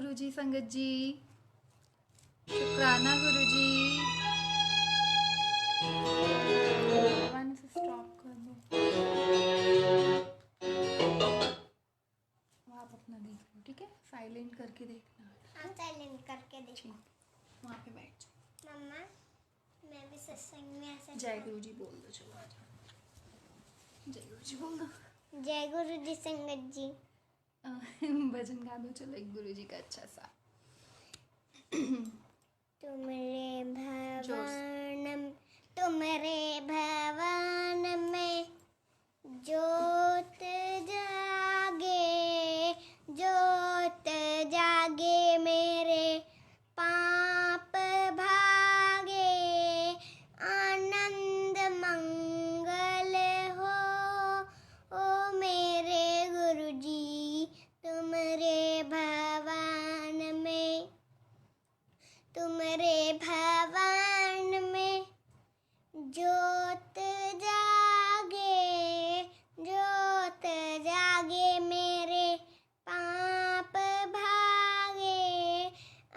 गुरुजी संगत जी, शुक्राना गुरुजी। भगवान से स्टॉप कर दो। आप अपना देख लो, ठीक है? साइलेंट करके देखना। हाँ, साइलेंट करके देखो। वहाँ पे बैठ जाओ। मम्मा, मैं भी सत्संग में ऐसे जय गुरुजी बोल दो, चलो आ जाओ। जय गुरुजी बोल दो। जय गुरुजी संगत जी। भजन गा दो, चलो एक गुरुजी का अच्छा सा। तुम्हारे भवन में ज्योत जागे मेरे पाप भागे, आनंद मंगल हो ओ मेरे गुरुजी। तुम्हारे भवन में ज्योत जागे मेरे पाप भागे,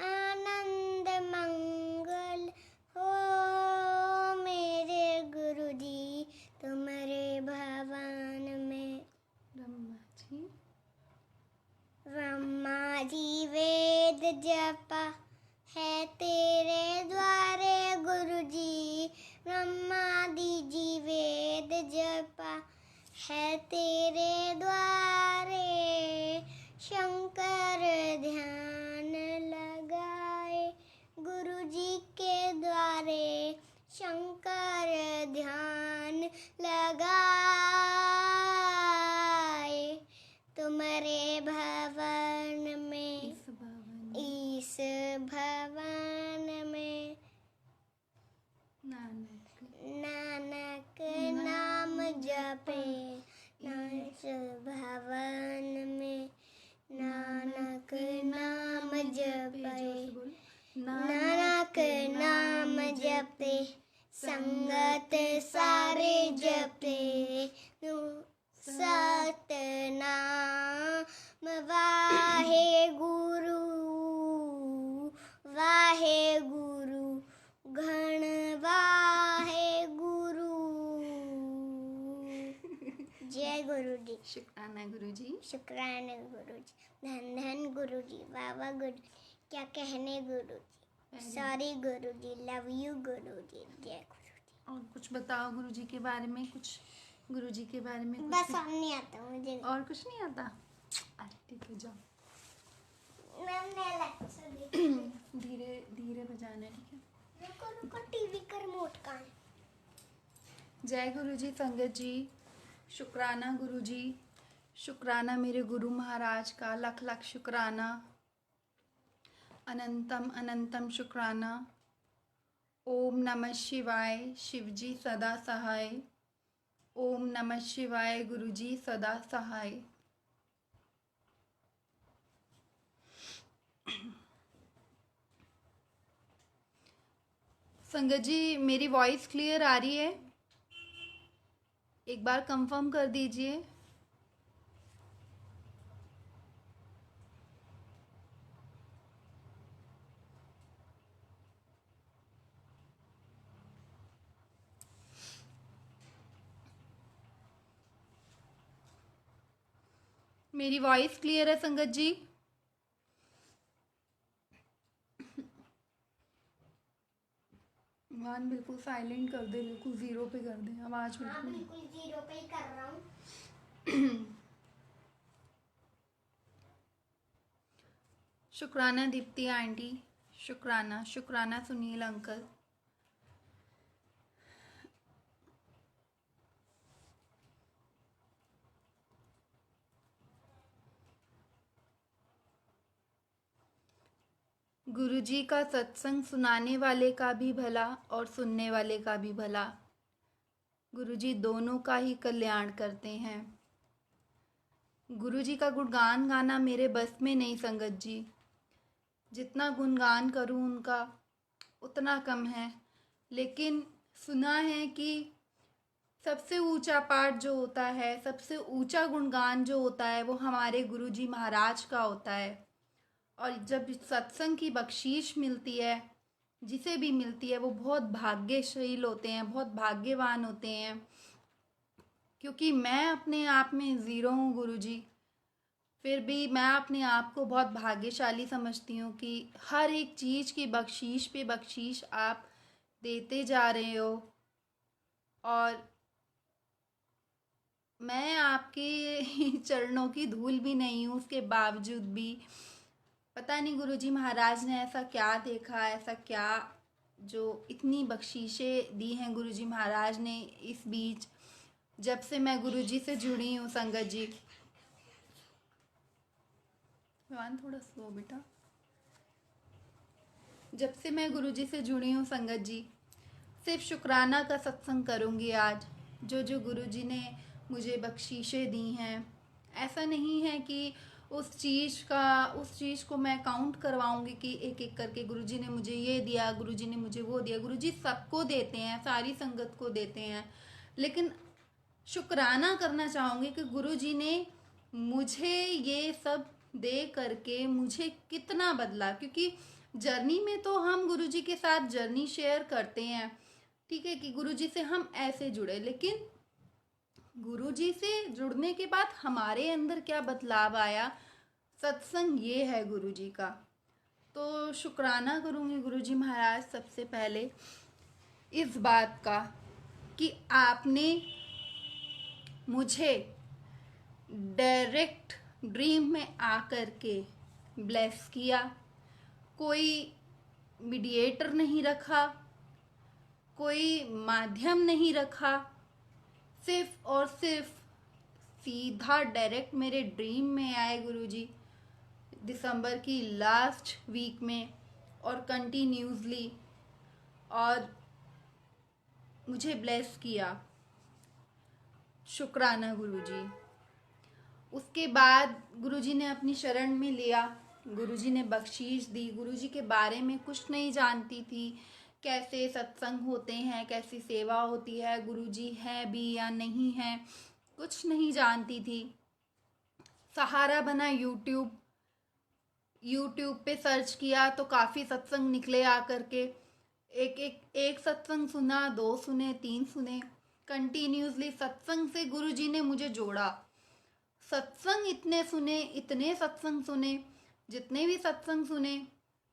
आनंद मंगल हो मेरे गुरुजी। तुम्हारे भवन में ब्रह्मा जी वेद जपा है तेरे द्वारे गुरुजी। ब्रह्मा जी वेद जपा है तेरे द्वारे, शंकर ध्यान लगाए गुरुजी के द्वारे, शंकर ध्यान लगाए। तुम्हारे भवन में इस भवन में नानक नाम जपे, इस भवन में नानक नाम जपे, नानक नाम जपे, संगत सारे जपे, सतनाम वाहे गुरु घण वाहे गुरु। जय गुरु जी। शुक्राना गुरुजी। शुक्राना गुरु जी। धन धन गुरु जी, बाबा गुरु जी, क्या कहने गुरु जी। Sorry Guru ji, love you गुरु जी। जय गुरु जी। और कुछ बताओ गुरुजी के बारे में, कुछ गुरुजी के बारे में कुछ बस और नहीं आता मुझे। और कुछ नहीं आता? अरे ठीक है, जाओ। धीरे धीरे बजाना, ठीक है? रुको, टीवी का रिमोट कहाँ है? जय गुरुजी संगत जी, शुक्राना गुरुजी, शुक्राना मेरे गुरु महाराज का, लख लख शुक्राना, अनंतम अनंतम शुक्राना। ओम नमः शिवाय, शिवजी सदा सहाय। ओम नमः शिवाय, गुरुजी सदा सहाय। संगत जी, मेरी वॉइस क्लियर आ रही है? एक बार कंफर्म कर दीजिए। मेरी वॉइस क्लियर है संगत जी? मान बिल्कुल साइलेंट कर दे, बिल्कुल जीरो पे कर दे आवाज। बिल्कुल जीरो पे ही कर रहा हूँ। शुक्राना दीप्ति आंटी, शुक्राना शुक्राना सुनील अंकल। गुरुजी का सत्संग सुनाने वाले का भी भला और सुनने वाले का भी भला। गुरुजी दोनों का ही कल्याण करते हैं। गुरुजी का गुणगान गाना मेरे बस में नहीं संगत जी। जितना गुणगान करूं उनका उतना कम है, लेकिन सुना है कि सबसे ऊंचा पाठ जो होता है, सबसे ऊंचा गुणगान जो होता है, वो हमारे गुरुजी महाराज का होता है। और जब सत्संग की बख्शीश मिलती है, जिसे भी मिलती है, वो बहुत भाग्यशील होते हैं, बहुत भाग्यवान होते हैं। क्योंकि मैं अपने आप में ज़ीरो हूँ गुरुजी, फिर भी मैं अपने आप को बहुत भाग्यशाली समझती हूँ कि हर एक चीज़ की बख्शीश पे बख्शीश आप देते जा रहे हो। और मैं आपके चरणों की धूल भी नहीं हूँ, उसके बावजूद भी पता नहीं गुरुजी महाराज ने ऐसा क्या देखा, ऐसा क्या जो इतनी बख्शीशें दी हैं गुरुजी महाराज ने इस बीच, जब से मैं गुरुजी से जुड़ी हूँ संगत जी। भगवान थोड़ा स्लो बेटा। जब से मैं गुरुजी से जुड़ी हूँ संगत जी, सिर्फ शुक्राना का सत्संग करूँगी आज, जो जो गुरुजी ने मुझे बख्शीशें दी हैं। ऐसा नहीं है कि उस चीज़ को मैं काउंट करवाऊँगी कि एक एक करके गुरुजी ने मुझे ये दिया, गुरुजी ने मुझे वो दिया। गुरुजी सबको देते हैं, सारी संगत को देते हैं, लेकिन शुक्राना करना चाहूँगी कि गुरुजी ने मुझे ये सब दे करके मुझे कितना बदला। क्योंकि जर्नी में तो हम गुरुजी के साथ जर्नी शेयर करते हैं, ठीक है, कि गुरुजी से हम ऐसे जुड़े, लेकिन गुरुजी से जुड़ने के बाद हमारे अंदर क्या बदलाव आया, सत्संग ये है गुरुजी का। तो शुक्राना करूँगी गुरुजी महाराज सबसे पहले इस बात का कि आपने मुझे डायरेक्ट ड्रीम में आकर के ब्लेस किया। कोई मीडिएटर नहीं रखा, कोई माध्यम नहीं रखा, सिर्फ और सिर्फ सीधा डायरेक्ट मेरे ड्रीम में आए गुरुजी दिसंबर की लास्ट वीक में, और कंटिन्यूसली, और मुझे ब्लेस किया। शुक्राना गुरुजी। उसके बाद गुरुजी ने अपनी शरण में लिया, गुरुजी ने बख्शीश दी। गुरुजी के बारे में कुछ नहीं जानती थी, कैसे सत्संग होते हैं, कैसी सेवा होती है, गुरुजी है भी या नहीं है, कुछ नहीं जानती थी। सहारा बना यूट्यूब पे सर्च किया तो काफ़ी सत्संग निकले आकर के। एक सत्संग सुना, 2 सुने, 3 सुने, कंटिन्यूसली सत्संग से गुरुजी ने मुझे जोड़ा। सत्संग इतने सत्संग सुने, जितने भी सत्संग सुने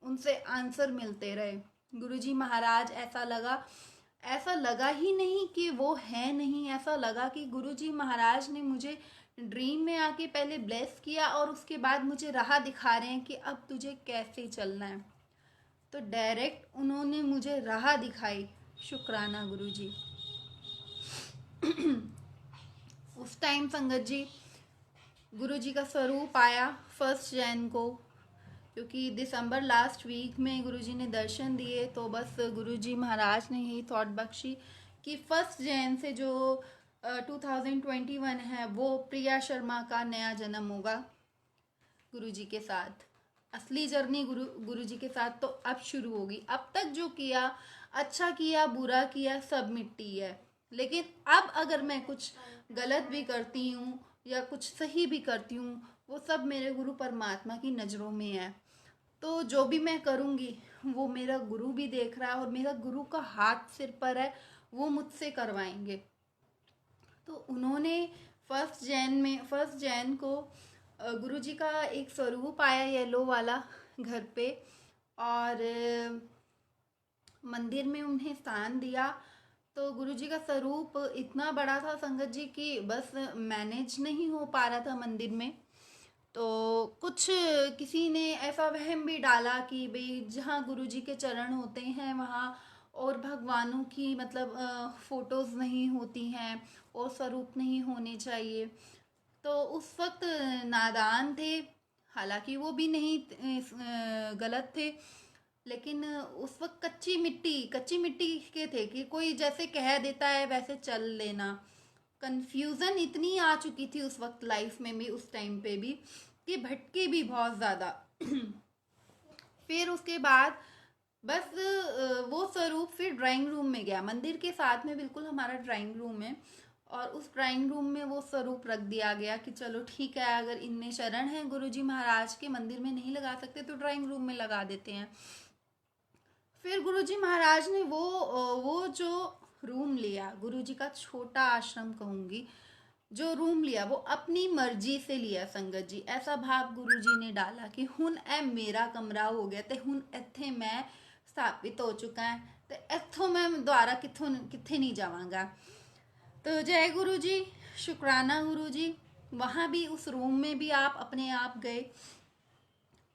उनसे आंसर मिलते रहे। गुरुजी महाराज ऐसा लगा ही नहीं कि वो है नहीं, ऐसा लगा कि गुरुजी महाराज ने मुझे ड्रीम में आके पहले ब्लेस किया और उसके बाद मुझे राह दिखा रहे हैं कि अब तुझे कैसे चलना है। तो डायरेक्ट उन्होंने मुझे राह दिखाई। शुक्राना गुरुजी। उस टाइम संगत जी गुरुजी का स्वरूप आया 1 जैन को, क्योंकि दिसंबर लास्ट वीक में गुरुजी ने दर्शन दिए। तो बस गुरुजी महाराज ने यही थॉट बख्शी कि 1 जैन से जो 2021 है वो प्रिया शर्मा का नया जन्म होगा गुरुजी के साथ। असली जर्नी गुरुजी के साथ तो अब शुरू होगी। अब तक जो किया, अच्छा किया बुरा किया, सब मिट्टी है। लेकिन अब अगर मैं कुछ गलत भी करती हूँ या कुछ सही भी करती हूँ, वो सब मेरे गुरु परमात्मा की नज़रों में है। तो जो भी मैं करूँगी वो मेरा गुरु भी देख रहा है और मेरा गुरु का हाथ सिर पर है, वो मुझसे करवाएंगे। तो उन्होंने 1 जैन को गुरुजी का एक स्वरूप आया येलो वाला घर पे, और मंदिर में उन्हें स्थान दिया। तो गुरुजी का स्वरूप इतना बड़ा था संगत जी कि बस मैनेज नहीं हो पा रहा था मंदिर में। तो कुछ किसी ने ऐसा वहम भी डाला कि भाई जहाँ गुरुजी के चरण होते हैं वहाँ और भगवानों की मतलब फ़ोटोज़ नहीं होती हैं और स्वरूप नहीं होने चाहिए। तो उस वक्त नादान थे, हालांकि वो भी नहीं गलत थे, लेकिन उस वक्त कच्ची मिट्टी के थे कि कोई जैसे कह देता है वैसे चल लेना। कन्फ्यूज़न इतनी आ चुकी थी उस वक्त लाइफ में भी, उस टाइम पे भी, कि भटके भी बहुत ज़्यादा। फिर उसके बाद बस वो स्वरूप फिर ड्राइंग रूम में गया। मंदिर के साथ में बिल्कुल हमारा ड्राइंग रूम है और उस ड्राइंग रूम में वो स्वरूप रख दिया गया कि चलो ठीक है, अगर इनमें शरण है गुरुजी महाराज के, मंदिर में नहीं लगा सकते तो ड्राइंग रूम में लगा देते हैं। फिर गुरुजी महाराज ने वो जो रूम लिया, गुरुजी का छोटा आश्रम कहूँगी, जो रूम लिया वो अपनी मर्जी से लिया संगत जी। ऐसा भाव गुरुजी ने डाला कि हुन ए मेरा कमरा हो गया ते हुन इत्थे मैं स्थापित हो चुका है, तो इत्थों मैं दोबारा कित्थों कित्थे नहीं जावांगा। तो जय गुरु जी, शुक्राना गुरु जी। वहाँ भी उस रूम में भी आप अपने आप गए।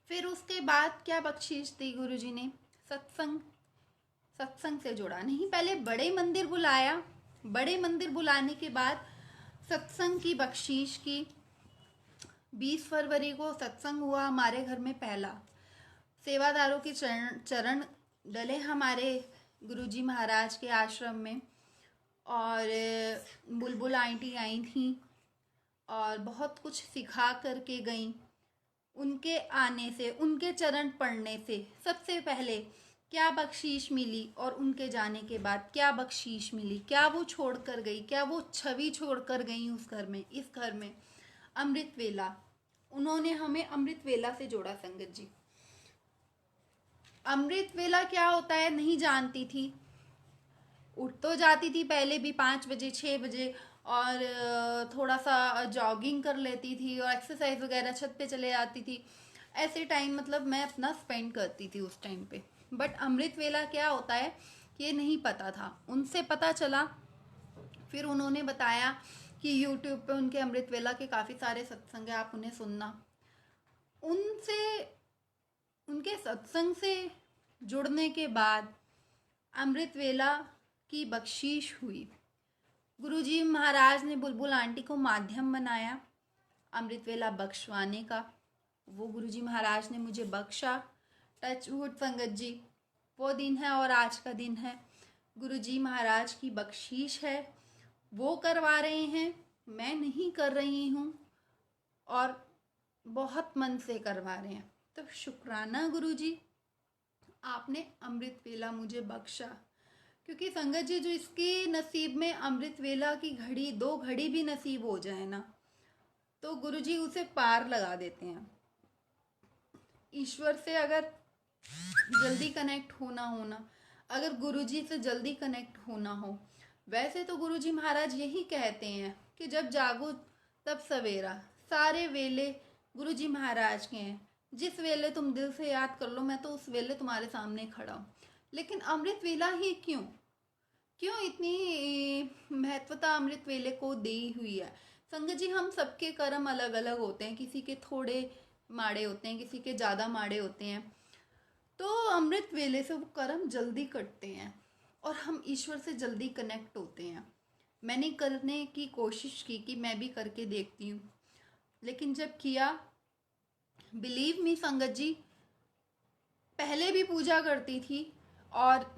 फिर उसके बाद क्या बख्शीश दी गुरु जी ने? सत्संग। सत्संग से जोड़ा। नहीं, पहले बड़े मंदिर बुलाया, बड़े मंदिर बुलाने के बाद सत्संग की बख्शीश की। 20 फरवरी को सत्संग हुआ हमारे घर में पहला। सेवादारों के चरण डले हमारे गुरुजी महाराज के आश्रम में, और बुलबुल आंटी आई थी और बहुत कुछ सिखा करके गई। उनके आने से, उनके चरण पढ़ने से सबसे पहले क्या बख्शीश मिली, और उनके जाने के बाद क्या बख्शीश मिली, क्या वो छोड़ कर गई, क्या वो छवि छोड़ कर गई उस घर में, इस घर में। अमृत वेला, उन्होंने हमें अमृत वेला से जोड़ा संगत जी। अमृत वेला क्या होता है नहीं जानती थी, उठ तो जाती थी पहले भी 5 बजे 6 बजे, और थोड़ा सा जॉगिंग कर लेती थी और एक्सरसाइज वगैरह, छत पे चले जाती थी। ऐसे टाइम मतलब मैं अपना स्पेंड करती थी उस टाइम पे। बट अमृत वेला क्या होता है ये नहीं पता था। उनसे पता चला, फिर उन्होंने बताया कि यूट्यूब पे उनके अमृत वेला के काफ़ी सारे सत्संग है, आप उन्हें सुनना। उनसे, उनके सत्संग से जुड़ने के बाद अमृत वेला की बख्शीश हुई। गुरुजी महाराज ने बुलबुल आंटी को माध्यम बनाया अमृत वेला बख्शवाने का। वो गुरुजी महाराज ने मुझे बख्शा। टच वुड संगत जी, वो दिन है और आज का दिन है। गुरुजी महाराज की बख्शीश है, वो करवा रहे हैं, मैं नहीं कर रही हूँ, और बहुत मन से करवा रहे हैं। तो शुक्राना गुरुजी, आपने अमृत वेला मुझे बख्शा। क्योंकि संगत जी, जो इसके नसीब में अमृत वेला की घड़ी, 2 घड़ी भी नसीब हो जाए ना, तो गुरुजी उसे पार लगा देते हैं। ईश्वर से अगर जल्दी कनेक्ट होना, अगर गुरुजी से जल्दी कनेक्ट होना हो, वैसे तो गुरुजी महाराज यही कहते हैं कि जब जागो तब सवेरा। सारे वेले गुरुजी महाराज के हैं। जिस वेले तुम दिल से याद कर लो, मैं तो उस वेले तुम्हारे सामने खड़ा हूँ। लेकिन अमृत वेला ही क्यों इतनी महत्वता अमृत वेले को दी हुई है? संगत जी, हम सबके कर्म अलग अलग होते हैं। किसी के थोड़े माड़े होते हैं, किसी के ज़्यादा माड़े होते हैं। तो अमृत वेले से वो कर्म जल्दी कटते हैं और हम ईश्वर से जल्दी कनेक्ट होते हैं। मैंने करने की कोशिश की कि मैं भी करके देखती हूँ, लेकिन जब किया, बिलीव मी संगत जी, पहले भी पूजा करती थी और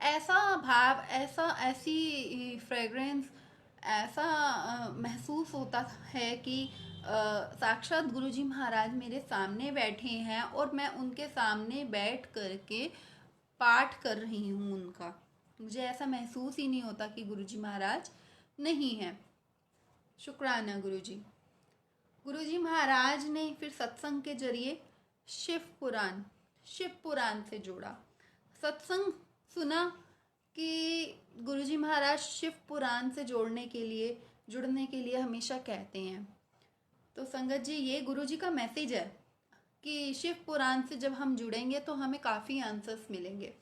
ऐसा भाव, ऐसी फ्रेग्रेंस, ऐसा महसूस होता है कि साक्षात गुरुजी महाराज मेरे सामने बैठे हैं और मैं उनके सामने बैठ करके पाठ कर रही हूँ उनका। मुझे ऐसा महसूस ही नहीं होता कि गुरुजी महाराज नहीं हैं। शुक्राना गुरुजी। गुरुजी महाराज ने फिर सत्संग के जरिए शिव पुराण से जोड़ा। सत्संग सुना कि गुरुजी महाराज शिव पुराण से जुड़ने के लिए हमेशा कहते हैं। तो संगत जी, ये गुरुजी का मैसेज है कि शिव पुराण से जब हम जुड़ेंगे तो हमें काफ़ी आंसर्स मिलेंगे।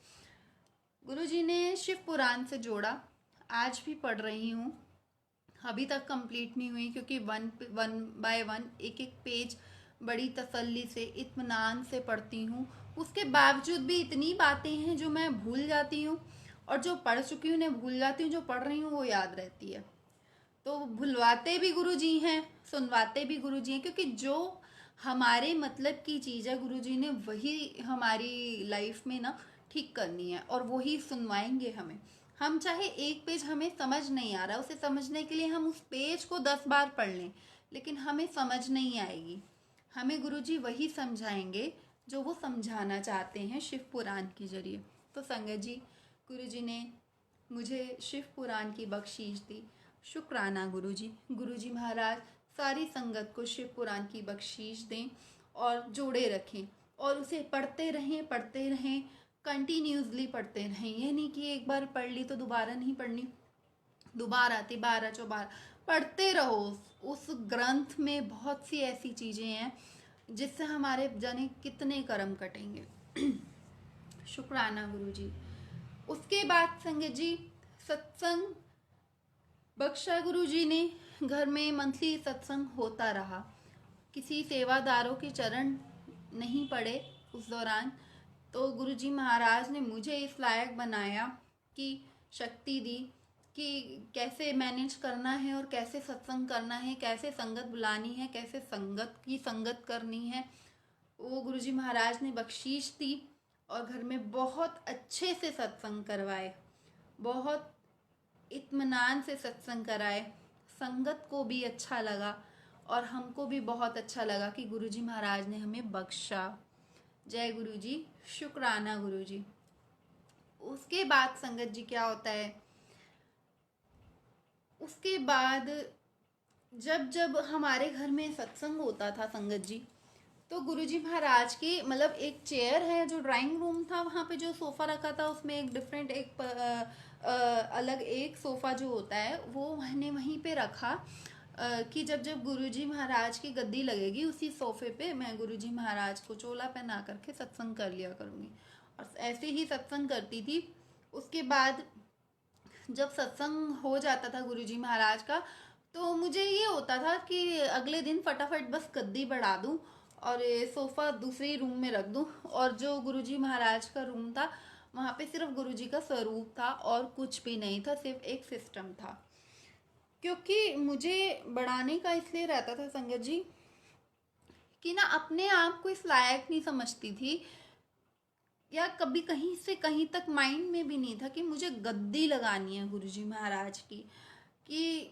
गुरुजी ने शिव पुराण से जोड़ा। आज भी पढ़ रही हूँ, अभी तक कंप्लीट नहीं हुई, क्योंकि वन बाय वन एक एक पेज बड़ी तसल्ली से, इत्मीनान से पढ़ती हूँ। उसके बावजूद भी इतनी बातें हैं जो मैं भूल जाती हूँ, और जो पढ़ चुकी हूँ उन्हें भूल जाती हूँ, जो पढ़ रही हूँ वो याद रहती है। तो भुलवाते भी गुरुजी हैं, सुनवाते भी गुरुजी हैं, क्योंकि जो हमारे मतलब की चीज़ है गुरुजी ने वही हमारी लाइफ में ना ठीक करनी है, और वही सुनवाएंगे हमें। हम चाहे एक पेज हमें समझ नहीं आ रहा, उसे समझने के लिए हम उस पेज को 10 बार पढ़ लें, लेकिन हमें समझ नहीं आएगी। हमें गुरुजी वही समझाएंगे जो वो समझाना चाहते हैं शिव पुराण के जरिए। तो संगत जी, गुरुजी ने मुझे शिव पुराण की बख्शीश दी। शुक्राना गुरुजी। गुरुजी महाराज सारी संगत को शिव पुराण की बख्शीश दें और जोड़े रखें और उसे पढ़ते रहें, कंटिन्यूसली पढ़ते रहें। ये नहीं कि एक बार पढ़ ली तो दोबारा नहीं पढ़नी, दोबारा तिबारा चौबारा पढ़ते रहो। उस ग्रंथ में बहुत सी ऐसी चीज़ें हैं जिससे हमारे जाने कितने कर्म कटेंगे। शुक्राना गुरुजी। उसके बाद संगत जी सत्संग बख्शा गुरुजी ने, घर में मंथली सत्संग होता रहा। किसी सेवादारों के चरण नहीं पड़े उस दौरान, तो गुरुजी महाराज ने मुझे इस लायक बनाया कि शक्ति दी कि कैसे मैनेज करना है और कैसे सत्संग करना है, कैसे संगत बुलानी है, कैसे संगत की संगत करनी है। वो गुरुजी महाराज ने बख्शीश दी और घर में बहुत अच्छे से सत्संग करवाए, बहुत इत्मीनान से सत्संग कराए। संगत को भी अच्छा लगा और हमको भी बहुत अच्छा लगा कि गुरुजी महाराज ने हमें बख्शा। जय गुरुजी, शुक्राना गुरुजी। उसके बाद संगत जी क्या होता है, उसके बाद जब जब हमारे घर में सत्संग होता था संगत जी, तो गुरुजी महाराज की मतलब एक चेयर है, जो ड्राइंग रूम था वहाँ पे जो सोफ़ा रखा था उसमें एक डिफरेंट अलग एक सोफ़ा जो होता है वो मैंने वहीं पे रखा कि जब जब गुरुजी महाराज की गद्दी लगेगी उसी सोफ़े पे मैं गुरुजी महाराज को चोला पहना करके सत्संग कर लिया करूँगी। और ऐसे ही सत्संग करती थी। उसके बाद जब सत्संग हो जाता था गुरुजी महाराज का, तो मुझे ये होता था कि अगले दिन फटाफट बस गद्दी बढ़ा दूँ और सोफ़ा दूसरे रूम में रख दूँ। और जो गुरुजी महाराज का रूम था वहाँ पे सिर्फ गुरुजी का स्वरूप था और कुछ भी नहीं था, सिर्फ एक सिस्टम था। क्योंकि मुझे बढ़ाने का इसलिए रहता था संगत जी कि ना अपने आप को इस लायक नहीं समझती थी, या कभी कहीं से कहीं तक माइंड में भी नहीं था कि मुझे गद्दी लगानी है गुरुजी महाराज की, कि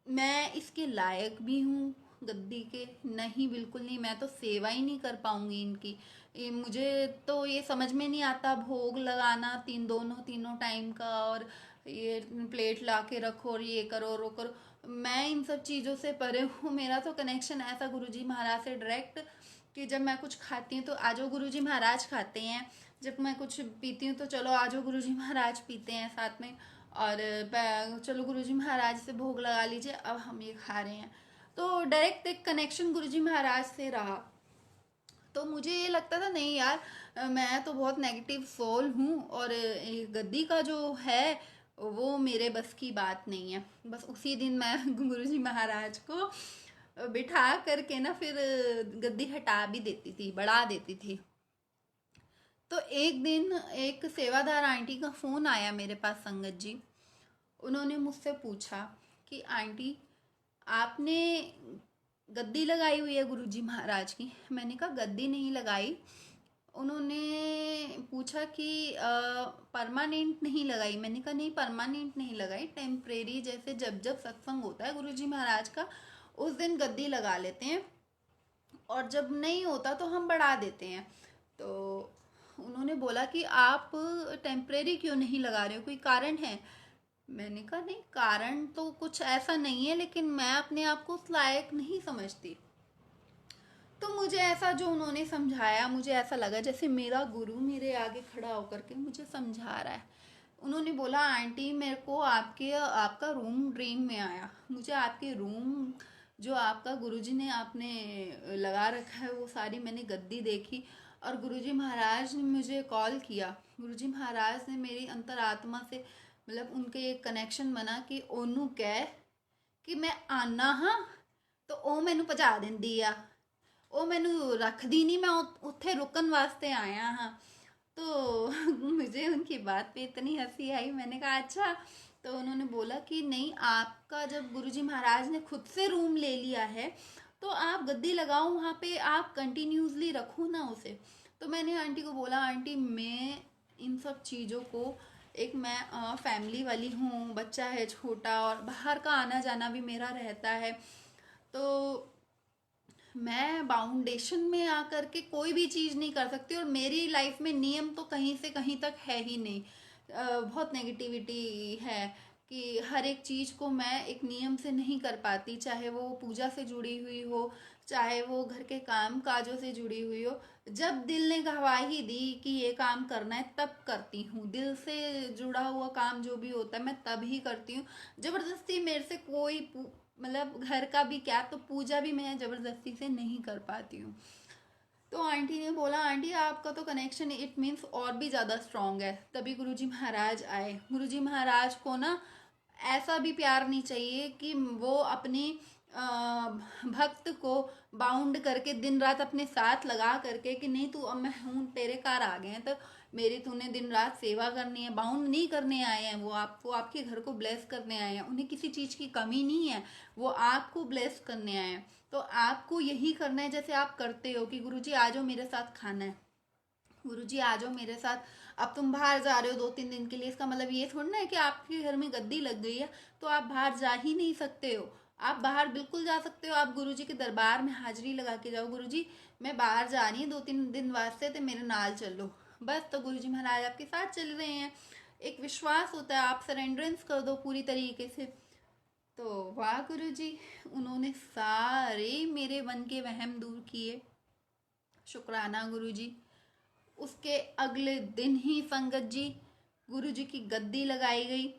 मैं इसके लायक भी हूँ गद्दी के। नहीं, बिल्कुल नहीं, मैं तो सेवा ही नहीं कर पाऊंगी इनकी। मुझे तो ये समझ में नहीं आता भोग लगाना तीनों टाइम का, और ये प्लेट ला के रखो और ये करो और वो करो। मैं इन सब चीज़ों से परे हूँ। मेरा तो कनेक्शन ऐसा गुरुजी महाराज से डायरेक्ट कि जब मैं कुछ खाती हूँ तो आजो गुरुजी महाराज खाते हैं, जब मैं कुछ पीती हूँ तो चलो आजो गुरुजी महाराज पीते हैं साथ में, और चलो गुरुजी महाराज से भोग लगा लीजिए, अब हम ये खा रहे हैं। तो डायरेक्ट एक कनेक्शन गुरुजी महाराज से रहा। तो मुझे ये लगता था नहीं यार, मैं तो बहुत नेगेटिव सोल हूँ और गद्दी का जो है वो मेरे बस की बात नहीं है। बस उसी दिन मैं गुरुजी महाराज को बिठा करके ना फिर गद्दी हटा भी देती थी, बढ़ा देती थी। तो एक दिन एक सेवादार आंटी का फ़ोन आया मेरे पास संगत जी। उन्होंने मुझसे पूछा कि आंटी आपने गद्दी लगाई हुई है गुरुजी महाराज की। मैंने कहा गद्दी नहीं लगाई। उन्होंने पूछा कि परमानेंट नहीं लगाई। मैंने कहा नहीं, परमानेंट नहीं लगाई, टेम्परेरी, जैसे जब जब सत्संग होता है गुरुजी महाराज का उस दिन गद्दी लगा लेते हैं और जब नहीं होता तो हम बढ़ा देते हैं। तो उन्होंने बोला कि आप टेम्परेरी क्यों नहीं लगा रहे हो, कोई कारण है? मैंने कहा नहीं, कारण तो कुछ ऐसा नहीं है, लेकिन मैं अपने आप को उस लायक नहीं समझती। तो मुझे ऐसा जो उन्होंने समझाया, मुझे ऐसा लगा जैसे मेरा गुरु मेरे आगे खड़ा होकर के मुझे समझा रहा है। उन्होंने बोला आंटी मेरे को आपका रूम ड्रीम में आया। मुझे आपके रूम जो आपका गुरुजी ने आपने लगा रखा है वो सारी मैंने गद्दी देखी, और गुरुजी महाराज ने मुझे कॉल किया। गुरुजी महाराज ने मेरी अंतरात्मा से मतलब उनके एक कनेक्शन बना कि ओनू कह कि मैं आना हाँ, तो ਉਹ ਮੈਨੂੰ ਭਜਾ ਦਿੰਦੀ ਆ, ਉਹ ਮੈਨੂੰ ਰੱਖਦੀ नहीं, मैं उत्थे रुकन वास्ते आया हाँ। तो मुझे उनकी बात पे इतनी हंसी आई। मैंने कहा अच्छा। तो उन्होंने बोला कि नहीं, आपका जब गुरुजी महाराज ने खुद से रूम ले लिया है तो आप गद्दी लगाओ वहाँ पे, आप कंटिन्यूसली रखो ना उसे। तो मैंने आंटी को बोला आंटी मैं इन सब चीज़ों को, एक मैं फैमिली वाली हूँ, बच्चा है छोटा और बाहर का आना जाना भी मेरा रहता है, तो मैं बाउंडेशन में आकर के कोई भी चीज़ नहीं कर सकती। और मेरी लाइफ में नियम तो कहीं से कहीं तक है ही नहीं। बहुत नेगेटिविटी है कि हर एक चीज़ को मैं एक नियम से नहीं कर पाती, चाहे वो पूजा से जुड़ी हुई हो, चाहे वो घर के काम काजों से जुड़ी हुई हो। जब दिल ने गवाही दी कि ये काम करना है तब करती हूँ। दिल से जुड़ा हुआ काम जो भी होता है मैं तब ही करती हूँ। ज़बरदस्ती मेरे से कोई मतलब घर का भी क्या तो पूजा भी मैं ज़बरदस्ती से नहीं कर पाती हूँ। तो आंटी ने बोला, आंटी आपका तो कनेक्शन इट मीन्स और भी ज़्यादा स्ट्रांग है। तभी गुरुजी महाराज आए। गुरुजी महाराज को ना ऐसा भी प्यार नहीं चाहिए कि वो अपनी भक्त को बाउंड करके दिन रात अपने साथ लगा करके कि नहीं तू अब मैं हूँ तेरे कार आ गए हैं तो मेरी तूने दिन रात सेवा करनी है। बाउंड नहीं करने आए हैं वो आपके घर को ब्लेस करने आए हैं। उन्हें किसी चीज़ की कमी नहीं है, वो आपको ब्लेस करने आए हैं। तो आपको यही करना है जैसे आप करते हो कि गुरुजी आ जाओ मेरे साथ खाना है, गुरुजी आ जाओ मेरे साथ। अब तुम बाहर जा रहे हो 2-3 दिन के लिए, इसका मतलब ये थोड़ा ना है कि आपके घर में गद्दी लग गई है तो आप बाहर जा ही नहीं सकते हो। आप बाहर बिल्कुल जा सकते हो। आप गुरुजी के दरबार में हाजिरी लगा के जाओ, गुरुजी मैं बाहर जा रही हूँ 2-3 दिन वास्ते तो मेरे नाल चलो, बस। तो गुरुजी महाराज आपके साथ चल रहे हैं। एक विश्वास होता है, आप सरेंडरेंस कर दो पूरी तरीके से। तो वाह गुरुजी, उन्होंने सारे मेरे मन के वहम दूर किए। शुक्राना गुरुजी। उसके अगले दिन ही संगत जी गुरुजी की गद्दी लगाई गई।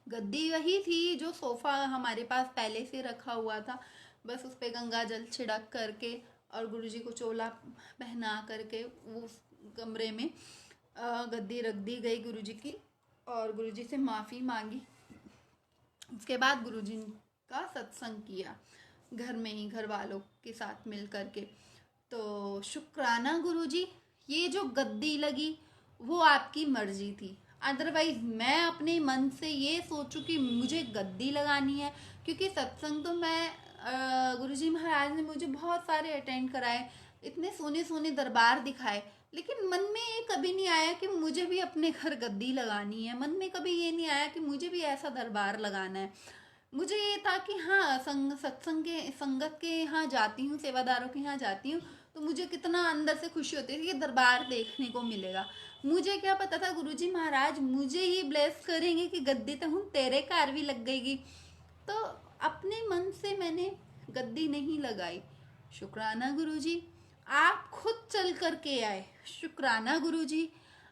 गद्दी वही थी जो सोफा हमारे पास पहले से रखा हुआ था, बस उस पर गंगा जल छिड़क करके और गुरुजी को चोला पहना करके उस कमरे में गद्दी रख दी गई गुरुजी की, और गुरुजी से माफ़ी मांगी। उसके बाद गुरुजी का सत्संग किया घर में ही, घर वालों के साथ मिल करके। तो शुक्राना गुरुजी, ये जो गद्दी लगी वो आपकी मर्जी थी। अदरवाइज मैं अपने मन से ये सोचूं कि मुझे गद्दी लगानी है, क्योंकि सत्संग तो मैं गुरुजी महाराज ने मुझे बहुत सारे अटेंड कराए, इतने सोने सोने दरबार दिखाए, लेकिन मन में ये कभी नहीं आया कि मुझे भी अपने घर गद्दी लगानी है। मन में कभी ये नहीं आया कि मुझे भी ऐसा दरबार लगाना है। मुझे ये था कि हाँ सत्संग के संगत के यहाँ जाती हूँ, सेवादारों के यहाँ जाती हूँ तो मुझे कितना अंदर से खुशी होती है कि ये दरबार देखने को मिलेगा। मुझे क्या पता था गुरुजी महाराज मुझे ही ब्लेस करेंगे कि गद्दी तो हूँ तेरे कार भी लग गईगी। तो अपने मन से मैंने गद्दी नहीं लगाई। शुक्राना गुरुजी, आप खुद चल कर के आए। शुक्राना गुरुजी,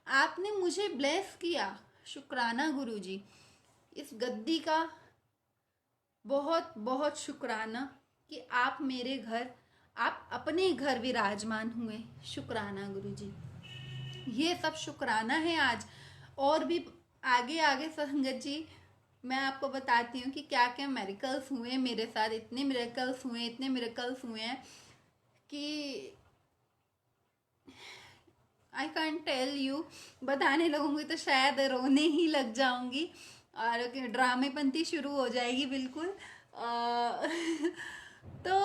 आपने मुझे ब्लेस किया। शुक्राना गुरुजी, इस गद्दी का बहुत बहुत शुक्राना कि आप मेरे घर, आप अपने घर विराजमान हुए। शुक्राना गुरुजी, ये सब शुक्राना है आज। और भी आगे आगे संगत जी मैं आपको बताती हूँ कि क्या क्या मेरिकल्स हुए मेरे साथ। इतने मेरिकल्स हुए हैं कि आई कैंट टेल यू। बताने लगूंगी तो शायद रोने ही लग जाऊंगी और ड्रामेपंती शुरू हो जाएगी बिल्कुल। तो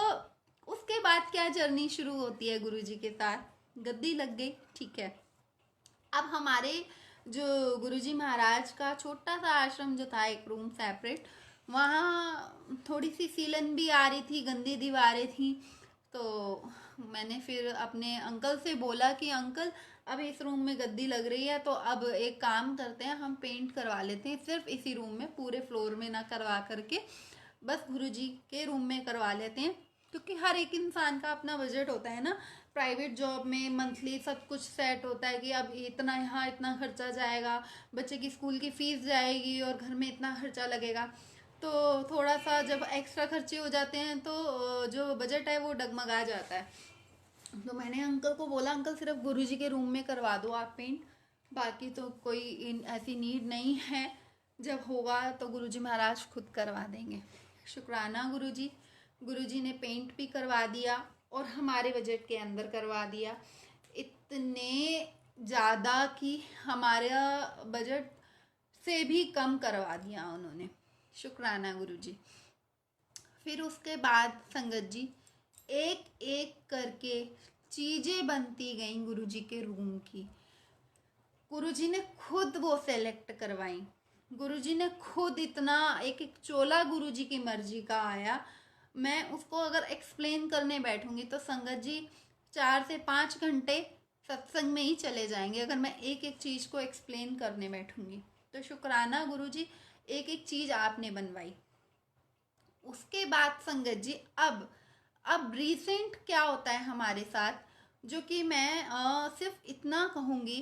उसके बाद क्या जर्नी शुरू होती है गुरुजी के साथ। गद्दी लग गई, ठीक है। अब हमारे जो गुरुजी महाराज का छोटा सा आश्रम जो था, एक रूम सेपरेट, वहाँ थोड़ी सी सीलन भी आ रही थी, गंदी दीवारें थी। तो मैंने फिर अपने अंकल से बोला कि अंकल अब इस रूम में गद्दी लग रही है तो अब एक काम करते हैं, हम पेंट करवा लेते हैं सिर्फ इसी रूम में, पूरे फ्लोर में ना करवा करके बस गुरुजी के रूम में करवा लेते हैं। क्योंकि हर एक इंसान का अपना बजट होता है ना। प्राइवेट जॉब में मंथली सब कुछ सेट होता है कि अब इतना यहाँ इतना खर्चा जाएगा, बच्चे की स्कूल की फीस जाएगी और घर में इतना खर्चा लगेगा। तो थोड़ा सा जब एक्स्ट्रा खर्चे हो जाते हैं तो जो बजट है वो डगमगा जाता है। तो मैंने अंकल को बोला, अंकल सिर्फ गुरुजी के रूम में करवा दो आप पेंट, बाकी तो कोई ऐसी नीड नहीं है, जब होगा तो गुरुजी महाराज खुद करवा देंगे। शुक्राना गुरुजी, गुरुजी ने पेंट भी करवा दिया और हमारे बजट के अंदर करवा दिया। इतने ज़्यादा कि हमारा बजट से भी कम करवा दिया उन्होंने। शुक्राना गुरुजी। फिर उसके बाद संगत जी एक एक करके चीज़ें बनती गईं गुरुजी के रूम की। गुरुजी ने खुद वो सेलेक्ट करवाई। गुरुजी ने खुद इतना एक एक चोला गुरुजी की मर्जी का आया। मैं उसको अगर एक्सप्लेन करने बैठूंगी तो संगत जी 4 से 5 घंटे सत्संग में ही चले जाएंगे अगर मैं एक एक चीज़ को एक्सप्लेन करने बैठूंगी। तो शुक्राना गुरुजी, एक एक चीज आपने बनवाई। उसके बाद संगत जी अब रिसेंट क्या होता है हमारे साथ, जो कि मैं सिर्फ इतना कहूँगी,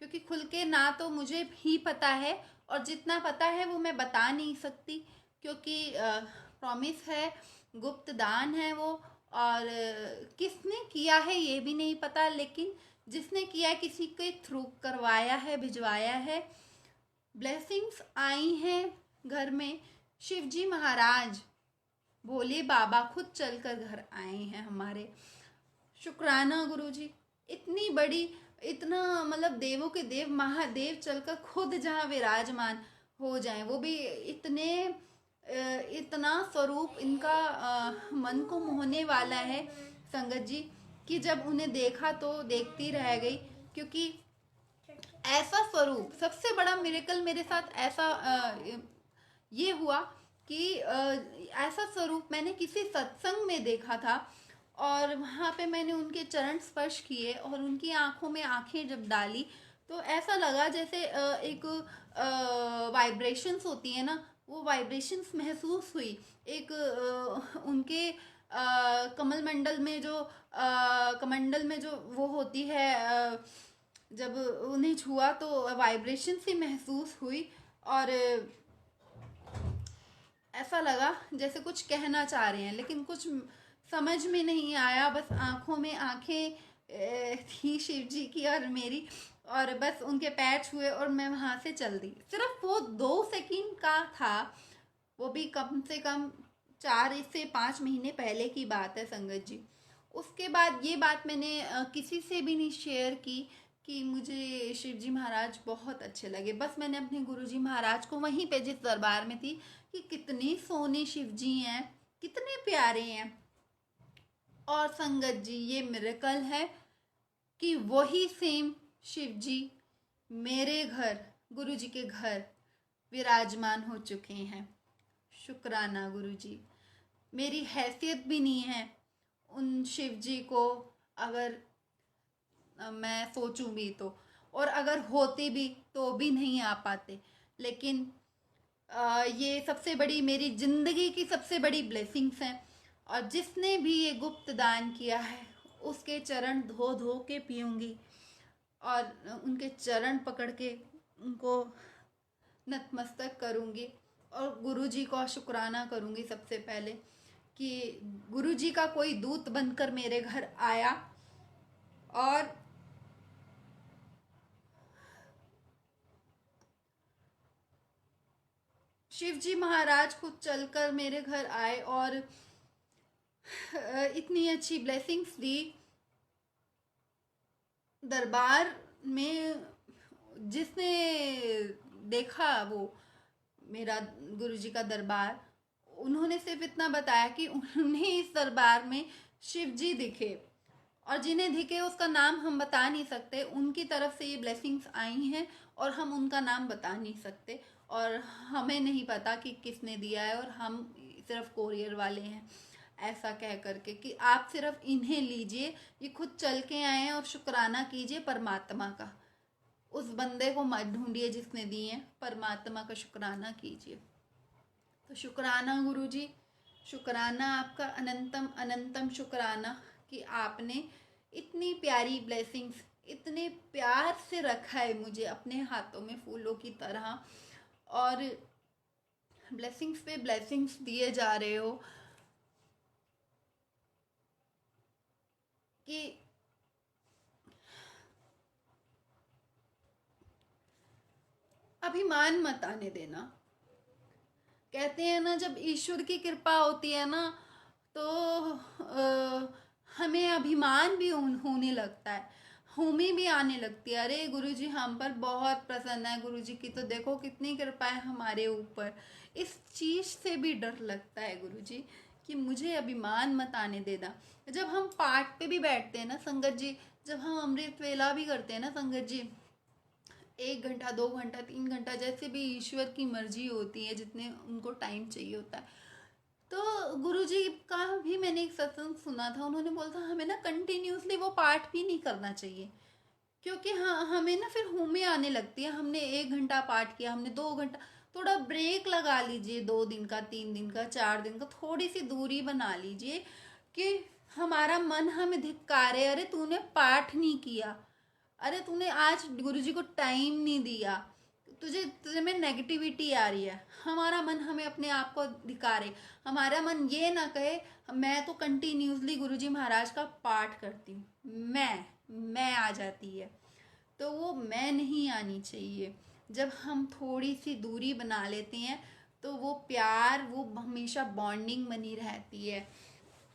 क्योंकि खुल के ना तो मुझे भी पता है और जितना पता है वो मैं बता नहीं सकती, क्योंकि प्रॉमिस है, गुप्त दान है वो। और किसने किया है ये भी नहीं पता, लेकिन जिसने किया है किसी के थ्रू करवाया है, भिजवाया है। ब्लेसिंग्स आई हैं घर में। शिव जी महाराज, भोले बाबा खुद चलकर घर आए हैं हमारे। शुक्राना गुरुजी, इतनी बड़ी, इतना मतलब देवों के देव महादेव चलकर खुद जहाँ विराजमान हो जाएं, वो भी इतना स्वरूप इनका मन को मोहने वाला है संगत जी, कि जब उन्हें देखा तो देखती रह गई। क्योंकि ऐसा स्वरूप, सबसे बड़ा मिरेकल मेरे साथ ऐसा ये हुआ कि ऐसा स्वरूप मैंने किसी सत्संग में देखा था, और वहाँ पे मैंने उनके चरण स्पर्श किए और उनकी आंखों में आंखें जब डाली तो ऐसा लगा जैसे एक वाइब्रेशंस होती है ना, वो वाइब्रेशंस महसूस हुई। एक उनके कमल मंडल में जो कमंडल में जो वो होती है, जब उन्हें छुआ तो वाइब्रेशन से महसूस हुई, और ऐसा लगा जैसे कुछ कहना चाह रहे हैं लेकिन कुछ समझ में नहीं आया। बस आंखों में आंखें थी शिव जी की और मेरी, और बस उनके पैर छुए और मैं वहाँ से चल दी। सिर्फ वो 2 सेकंड का था, वो भी कम से कम 4 से 5 महीने पहले की बात है संगत जी। उसके बाद ये बात मैंने किसी से भी नहीं शेयर की कि मुझे शिव जी महाराज बहुत अच्छे लगे। बस मैंने अपने गुरु जी महाराज को वहीं पे जिस दरबार में थी कि कितने सोने शिव जी हैं, कितने प्यारे हैं। और संगत जी ये मिरेकल है कि वही सेम शिव जी मेरे घर, गुरु जी के घर विराजमान हो चुके हैं। शुक्राना गुरु जी। मेरी हैसियत भी नहीं है उन शिव जी को अगर मैं सोचूं भी तो, और अगर होते भी तो भी नहीं आ पाते। लेकिन ये सबसे बड़ी, मेरी जिंदगी की सबसे बड़ी ब्लेसिंग्स हैं। और जिसने भी ये गुप्त दान किया है उसके चरण धो धो के पीऊंगी, और उनके चरण पकड़ के उनको नतमस्तक करूंगी, और गुरु जी को शुक्राना करूंगी सबसे पहले कि गुरु जी का कोई दूत बनकर मेरे घर आया, और शिव जी महाराज खुद चलकर मेरे घर आए और इतनी अच्छी ब्लेसिंग्स दी। दरबार में जिसने देखा वो मेरा गुरुजी का दरबार, उन्होंने सिर्फ इतना बताया कि उन्हें इस दरबार में शिव जी दिखे, और जिन्हें दिखे उसका नाम हम बता नहीं सकते। उनकी तरफ से ये ब्लेसिंग्स आई हैं और हम उनका नाम बता नहीं सकते, और हमें नहीं पता कि किसने दिया है, और हम सिर्फ कोरियर वाले हैं ऐसा कह करके कि आप सिर्फ इन्हें लीजिए, ये खुद चल के आए हैं, और शुक्राना कीजिए परमात्मा का। उस बंदे को मत ढूंढिए जिसने दिए हैं, परमात्मा का शुक्राना कीजिए। तो शुक्राना गुरु जी, शुक्राना आपका, अनंतम अनंतम शुक्राना कि आपने इतनी प्यारी ब्लेसिंग्स इतने प्यार से रखा है मुझे अपने हाथों में फूलों की तरह, और ब्लेसिंग्स पे ब्लेसिंग्स दिए जा रहे हो कि अभिमान मत आने देना। कहते हैं ना, जब ईश्वर की कृपा होती है ना तो हमें अभिमान भी होने लगता है, हमें भी आने लगती है, अरे गुरुजी हम पर बहुत प्रसन्न है, गुरुजी की तो देखो कितनी कृपा है हमारे ऊपर। इस चीज से भी डर लगता है गुरुजी कि मुझे अभिमान मत आने देना। जब हम पाठ पे भी बैठते हैं ना संगत जी, जब हम अमृत वेला भी करते हैं ना संगत जी, 1 घंटा 2 घंटा 3 घंटा जैसे भी ईश्वर की मर्जी होती है, जितने उनको टाइम चाहिए होता है। तो गुरुजी का भी मैंने एक सत्संग सुना था, उन्होंने बोला था हमें ना कंटिन्यूसली वो पाठ भी नहीं करना चाहिए, क्योंकि हाँ हमें ना फिर हुमें आने लगती है। हमने 1 घंटा पाठ किया, हमने 2 घंटा, थोड़ा ब्रेक लगा लीजिए, 2 दिन का, 3 दिन का, 4 दिन का, थोड़ी सी दूरी बना लीजिए कि हमारा मन हमें धिक्कारे, अरे तूने पाठ नहीं किया, अरे तूने आज गुरुजी को टाइम नहीं दिया, तुझे तुझे में नेगेटिविटी आ रही है। हमारा मन हमें अपने आप को धिकारे, हमारा मन ये ना कहे मैं तो कंटिन्यूसली गुरुजी महाराज का पाठ करती हूँ, मैं आ जाती है। तो वो मैं नहीं आनी चाहिए। जब हम थोड़ी सी दूरी बना लेते हैं तो वो प्यार, वो हमेशा बॉन्डिंग बनी रहती है।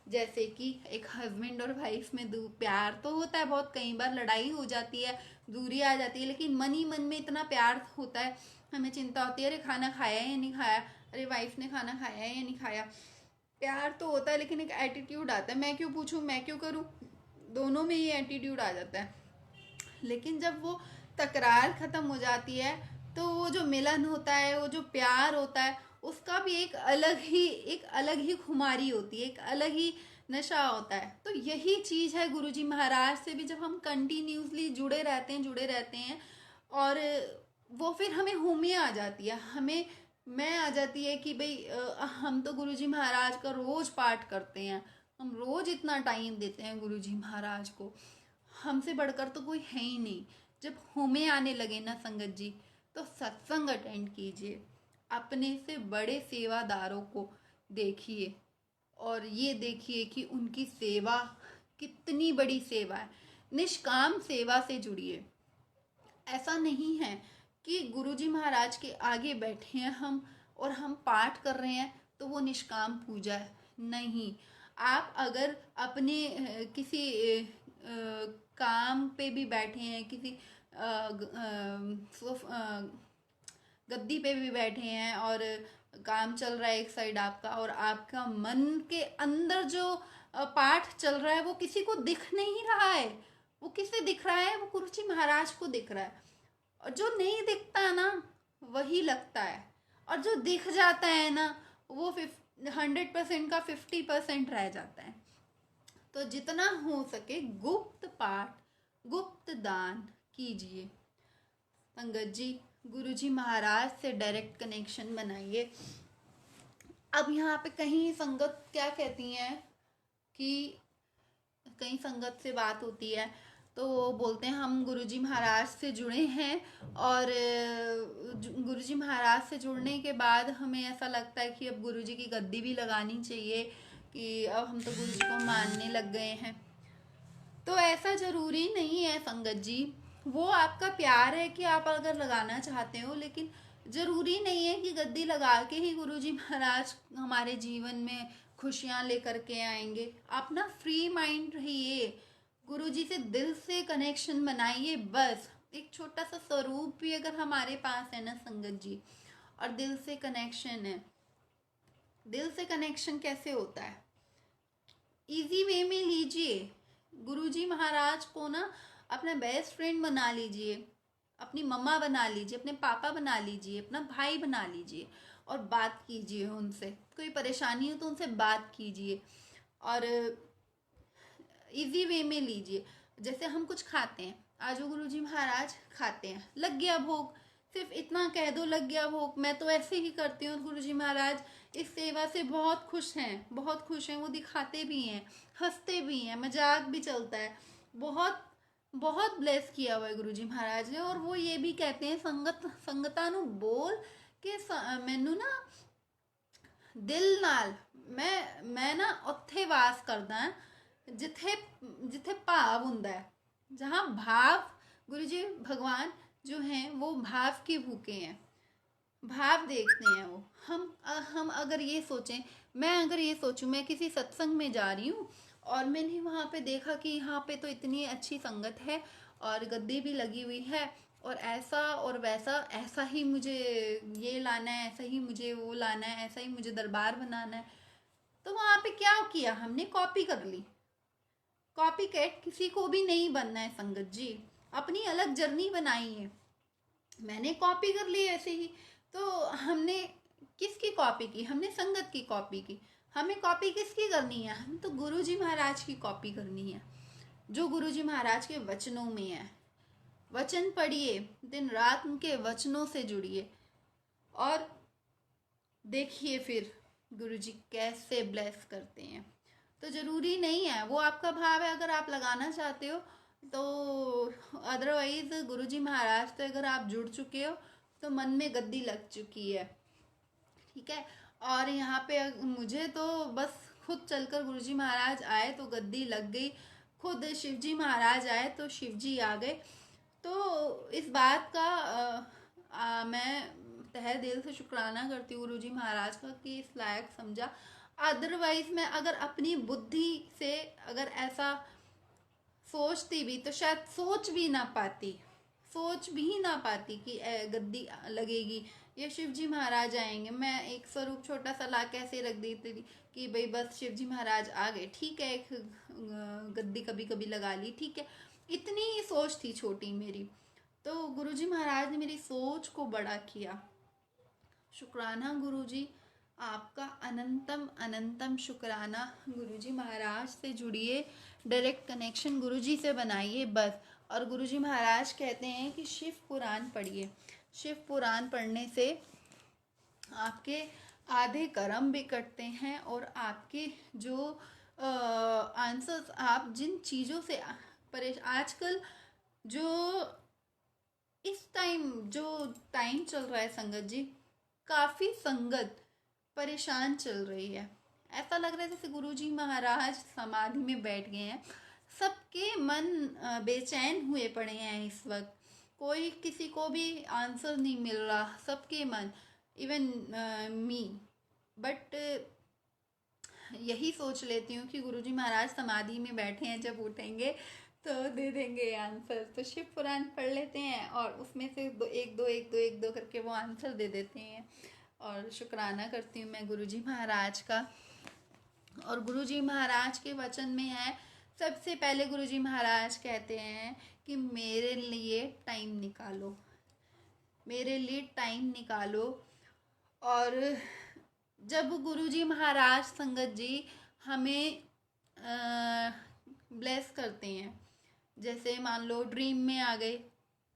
जैसे कि एक हस्बैंड और वाइफ में प्यार तो होता है, बहुत कई बार लड़ाई हो जाती है, दूरी आ जाती है, लेकिन मन ही मन में इतना प्यार होता है, हमें चिंता होती है अरे खाना खाया है या नहीं खाया, अरे वाइफ ने खाना खाया है या नहीं खाया। प्यार तो होता है लेकिन एक एटीट्यूड आता है, मैं क्यों पूछूं, मैं क्यों करूं, दोनों में ये एटीट्यूड आ जाता है। लेकिन जब वो तकरार ख़त्म हो जाती है तो वो जो मिलन होता है, वो जो प्यार होता है, उसका भी एक अलग ही खुमारी होती है, एक अलग ही नशा होता है। तो यही चीज़ है गुरुजी महाराज से भी, जब हम कंटिन्यूसली जुड़े रहते हैं और वो फिर हमें होमी आ जाती है, हमें मैं आ जाती है कि भाई हम तो गुरुजी महाराज का रोज़ पाठ करते हैं, हम रोज़ इतना टाइम देते हैं गुरुजी महाराज को, हमसे बढ़कर तो कोई है ही नहीं। जब होमे आने लगे ना संगत जी, तो सत्संग अटेंड कीजिए, अपने से बड़े सेवादारों को देखिए और ये देखिए कि उनकी सेवा कितनी बड़ी सेवा है। निष्काम सेवा से जुड़िए। ऐसा नहीं है कि गुरुजी महाराज के आगे बैठे हैं हम और हम पाठ कर रहे हैं तो वो निष्काम पूजा है, नहीं। आप अगर अपने किसी काम पे भी बैठे हैं, किसी गद्दी पे भी बैठे हैं और काम चल रहा है एक साइड आपका, और आपका मन के अंदर जो पाठ चल रहा है वो किसी को दिख नहीं रहा है, वो किसे दिख रहा है, वो गुरुजी महाराज को दिख रहा है। और जो नहीं दिखता ना वही लगता है, और जो दिख जाता है ना वो 100% का 50% रह जाता है। तो जितना हो सके गुप्त पाठ, गुप्त दान कीजिए। संगत जी, गुरुजी महाराज से डायरेक्ट कनेक्शन बनाइए। अब यहाँ पे कहीं संगत क्या कहती हैं कि कहीं संगत से बात होती है तो वो बोलते हैं हम गुरुजी महाराज से जुड़े हैं, और गुरुजी महाराज से जुड़ने के बाद हमें ऐसा लगता है कि अब गुरुजी की गद्दी भी लगानी चाहिए, कि अब हम तो गुरुजी को मानने लग गए हैं। तो ऐसा ज़रूरी नहीं है संगत जी, वो आपका प्यार है कि आप अगर लगाना चाहते हो, लेकिन ज़रूरी नहीं है कि गद्दी लगा के ही गुरुजी महाराज हमारे जीवन में खुशियाँ लेकर के आएंगे। आप ना फ्री माइंड रहिए, गुरुजी से दिल से कनेक्शन बनाइए। बस एक छोटा सा स्वरूप भी अगर हमारे पास है ना संगत जी, और दिल से कनेक्शन है। दिल से कनेक्शन कैसे होता है, इजी वे में लीजिए। गुरुजी महाराज को ना अपना बेस्ट फ्रेंड बना लीजिए, अपनी मम्मा बना लीजिए, अपने पापा बना लीजिए, अपना भाई बना लीजिए और बात कीजिए उनसे। कोई परेशानी हो तो उनसे बात कीजिए और इजी वे में लीजिए। जैसे हम कुछ खाते हैं, आज वो गुरुजी महाराज खाते हैं, लग गया भोग, सिर्फ इतना कह दो लग गया भोग, मैं तो ऐसे ही करती हूँ। गुरुजी महाराज इस सेवा से बहुत खुश हैं, बहुत खुश हैं। वो दिखाते भी हैं, हंसते भी हैं, मजाक भी चलता है। बहुत बहुत ब्लेस किया हुआ है गुरुजी महाराज ने। और वो ये भी कहते हैं संगता नु बोल कि मैनू ना दिल नाल मैं ना उत्थे वास करदा जिथे जिथे भाव हुंदा है। जहाँ भाव, गुरुजी भगवान जो हैं वो भाव के भूखे हैं, भाव देखते हैं वो। हम अगर ये सोचें, मैं अगर ये सोचूं मैं किसी सत्संग में जा रही हूँ और मैंने वहाँ पे देखा कि यहाँ पे तो इतनी अच्छी संगत है और गद्दी भी लगी हुई है और ऐसा और वैसा, ऐसा ही मुझे ये लाना है, ऐसा ही मुझे वो लाना है, ऐसा ही मुझे दरबार बनाना है, तो वहाँ पे क्या किया हमने, कॉपी कर ली। कॉपी कैट किसी को भी नहीं बनना है संगत जी, अपनी अलग जर्नी बनाई है। मैंने कॉपी कर ली ऐसे ही, तो हमने किसकी कॉपी की, हमने संगत की कॉपी की। हमें कॉपी किसकी करनी है, हम तो गुरुजी महाराज की कॉपी करनी है, जो गुरुजी महाराज के वचनों में है। वचन पढ़िए, दिन रात उनके वचनों से जुड़िए। और देखिए फिर गुरुजी कैसे ब्लेस करते हैं। तो ज़रूरी नहीं है, वो आपका भाव है, अगर आप लगाना चाहते हो तो। अदरवाइज गुरुजी महाराज से अगर आप जुड़ चुके हो तो मन में गद्दी लग चुकी है, ठीक है। और यहाँ पे मुझे तो बस खुद चलकर गुरुजी महाराज आए तो गद्दी लग गई, खुद शिवजी महाराज आए तो शिवजी आ गए। तो इस बात का मैं तहे दिल से शुक्राना करती हूँ गुरुजी महाराज का कि इस लायक समझा। अदरवाइज मैं अगर अपनी बुद्धि से अगर ऐसा सोचती भी तो शायद सोच भी ना पाती कि गद्दी लगेगी, ये शिवजी महाराज आएंगे। मैं एक स्वरूप छोटा सा ला कैसे रख देती थी कि भाई बस शिवजी महाराज आ गए, ठीक है, एक गद्दी कभी कभी लगा ली, ठीक है। इतनी ही सोच थी छोटी मेरी। तो गुरुजी महाराज ने मेरी सोच को बड़ा किया। शुक्राना गुरुजी, आपका अनंतम अनंतम शुक्राना। गुरुजी महाराज से जुड़िए, डायरेक्ट कनेक्शन गुरुजी से बनाइए बस। और गुरुजी महाराज कहते हैं कि शिव पुराण पढ़िए। शिव पुराण पढ़ने से आपके आधे कर्म भी कटते हैं और आपके जो आंसर्स, आप जिन चीज़ों से आजकल जो इस टाइम जो टाइम चल रहा है संगत जी, काफ़ी संगत परेशान चल रही है। ऐसा लग रहा है जैसे गुरुजी महाराज समाधि में बैठ गए हैं। सबके मन बेचैन हुए पड़े हैं इस वक्त, कोई किसी को भी आंसर नहीं मिल रहा, सबके मन, इवन मी। बट यही सोच लेती हूँ कि गुरुजी महाराज समाधि में बैठे हैं, जब उठेंगे तो दे देंगे आंसर। तो शिव पुराण पढ़ लेते हैं और उसमें से एक दो करके वो आंसर दे देते हैं। और शुक्राना करती हूँ मैं गुरुजी महाराज का। और गुरुजी महाराज के वचन में है, सबसे पहले गुरुजी महाराज कहते हैं कि मेरे लिए टाइम निकालो, मेरे लिए टाइम निकालो। और जब गुरुजी महाराज संगत जी हमें ब्लेस करते हैं, जैसे मान लो ड्रीम में आ गए,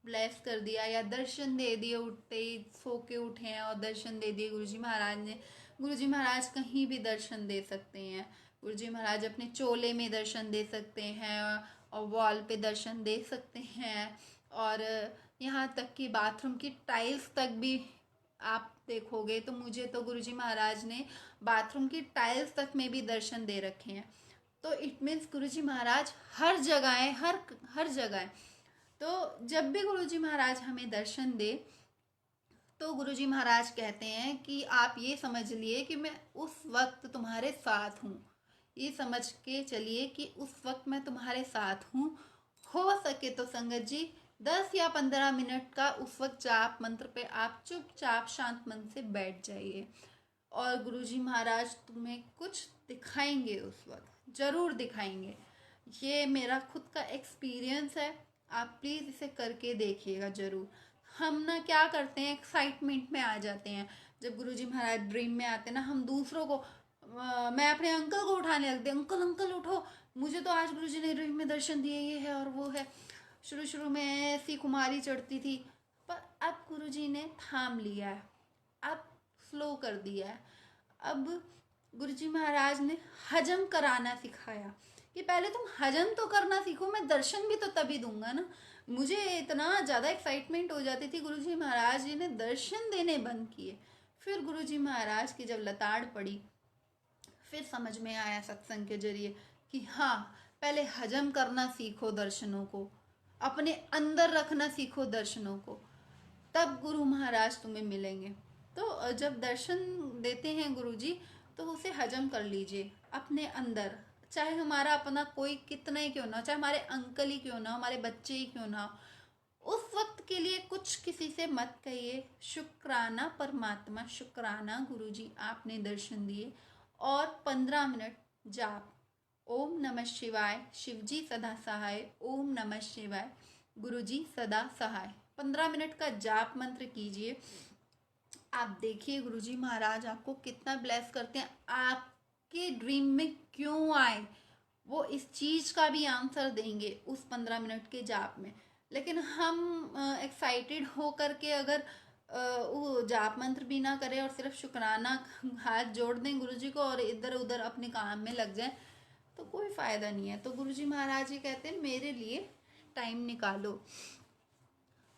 ब्लेस कर दिया, या दर्शन दे दिए, उठते ही सो के उठे हैं और दर्शन दे दिए गुरुजी महाराज ने। गुरुजी महाराज कहीं भी दर्शन दे सकते हैं, गुरुजी महाराज अपने चोले में दर्शन दे सकते हैं और वॉल पे दर्शन दे सकते हैं, और यहाँ तक कि बाथरूम की टाइल्स तक भी आप देखोगे तो मुझे तो गुरुजी महाराज ने बाथरूम की टाइल्स तक में भी दर्शन दे रखे हैं। तो इट मीन्स गुरुजी महाराज हर जगह है, हर जगह है। तो जब भी गुरुजी महाराज हमें दर्शन दे तो गुरुजी महाराज कहते हैं कि आप ये समझ लिए कि मैं उस वक्त तुम्हारे साथ हूँ, ये समझ के चलिए कि उस वक्त मैं तुम्हारे साथ हूँ। हो सके तो संगत जी 10 या 15 मिनट का उस वक्त जाप मंत्र पे आप चुपचाप शांत मन से बैठ जाइए, और गुरुजी महाराज तुम्हें कुछ दिखाएंगे, उस वक्त ज़रूर दिखाएंगे। ये मेरा खुद का एक्सपीरियंस है, आप प्लीज़ इसे करके देखिएगा ज़रूर। हम ना क्या करते हैं, एक्साइटमेंट में आ जाते हैं। जब गुरुजी महाराज ड्रीम में आते हैं ना, हम दूसरों को मैं अपने अंकल को उठाने लगती, अंकल अंकल उठो, मुझे तो आज गुरुजी ने ड्रीम में दर्शन दिए, ये है और वो है। शुरू शुरू में ऐसी कुमारी चढ़ती थी, पर अब गुरुजी ने थाम लिया है, अब स्लो कर दिया है। अब गुरुजी महाराज ने हजम कराना सिखाया कि पहले तुम हजम तो करना सीखो, मैं दर्शन भी तो तभी दूंगा ना। मुझे इतना ज़्यादा एक्साइटमेंट हो जाती थी, गुरुजी महाराज जी ने दर्शन देने बंद किए। फिर गुरुजी महाराज की जब लताड़ पड़ी, फिर समझ में आया सत्संग के जरिए कि हाँ, पहले हजम करना सीखो दर्शनों को, अपने अंदर रखना सीखो दर्शनों को, तब गुरु महाराज तुम्हें मिलेंगे। तो जब दर्शन देते हैं गुरुजी तो उसे हजम कर लीजिए अपने अंदर, चाहे हमारा अपना कोई कितना ही क्यों ना, चाहे हमारे अंकल ही क्यों ना, हमारे बच्चे ही क्यों ना, उस वक्त के लिए कुछ किसी से मत कहिए। शुक्राना परमात्मा, शुक्राना गुरुजी आपने दर्शन दिए। और 15 मिनट जाप, ओम नमः शिवाय, शिवजी सदा सहाय, ओम नमः शिवाय, गुरुजी सदा सहाय, 15 मिनट का जाप मंत्र कीजिए। आप देखिए गुरुजी महाराज आपको कितना ब्लेस करते हैं। आपके ड्रीम में क्यों आए, वो इस चीज़ का भी आंसर देंगे उस 15 मिनट के जाप में। लेकिन हम एक्साइटेड हो करके अगर वो जाप मंत्र भी ना करें और सिर्फ शुक्राना हाथ जोड़ दें गुरुजी को और इधर उधर अपने काम में लग जाएं, तो कोई फ़ायदा नहीं है। तो गुरुजी महाराज जी कहते हैं मेरे लिए टाइम निकालो।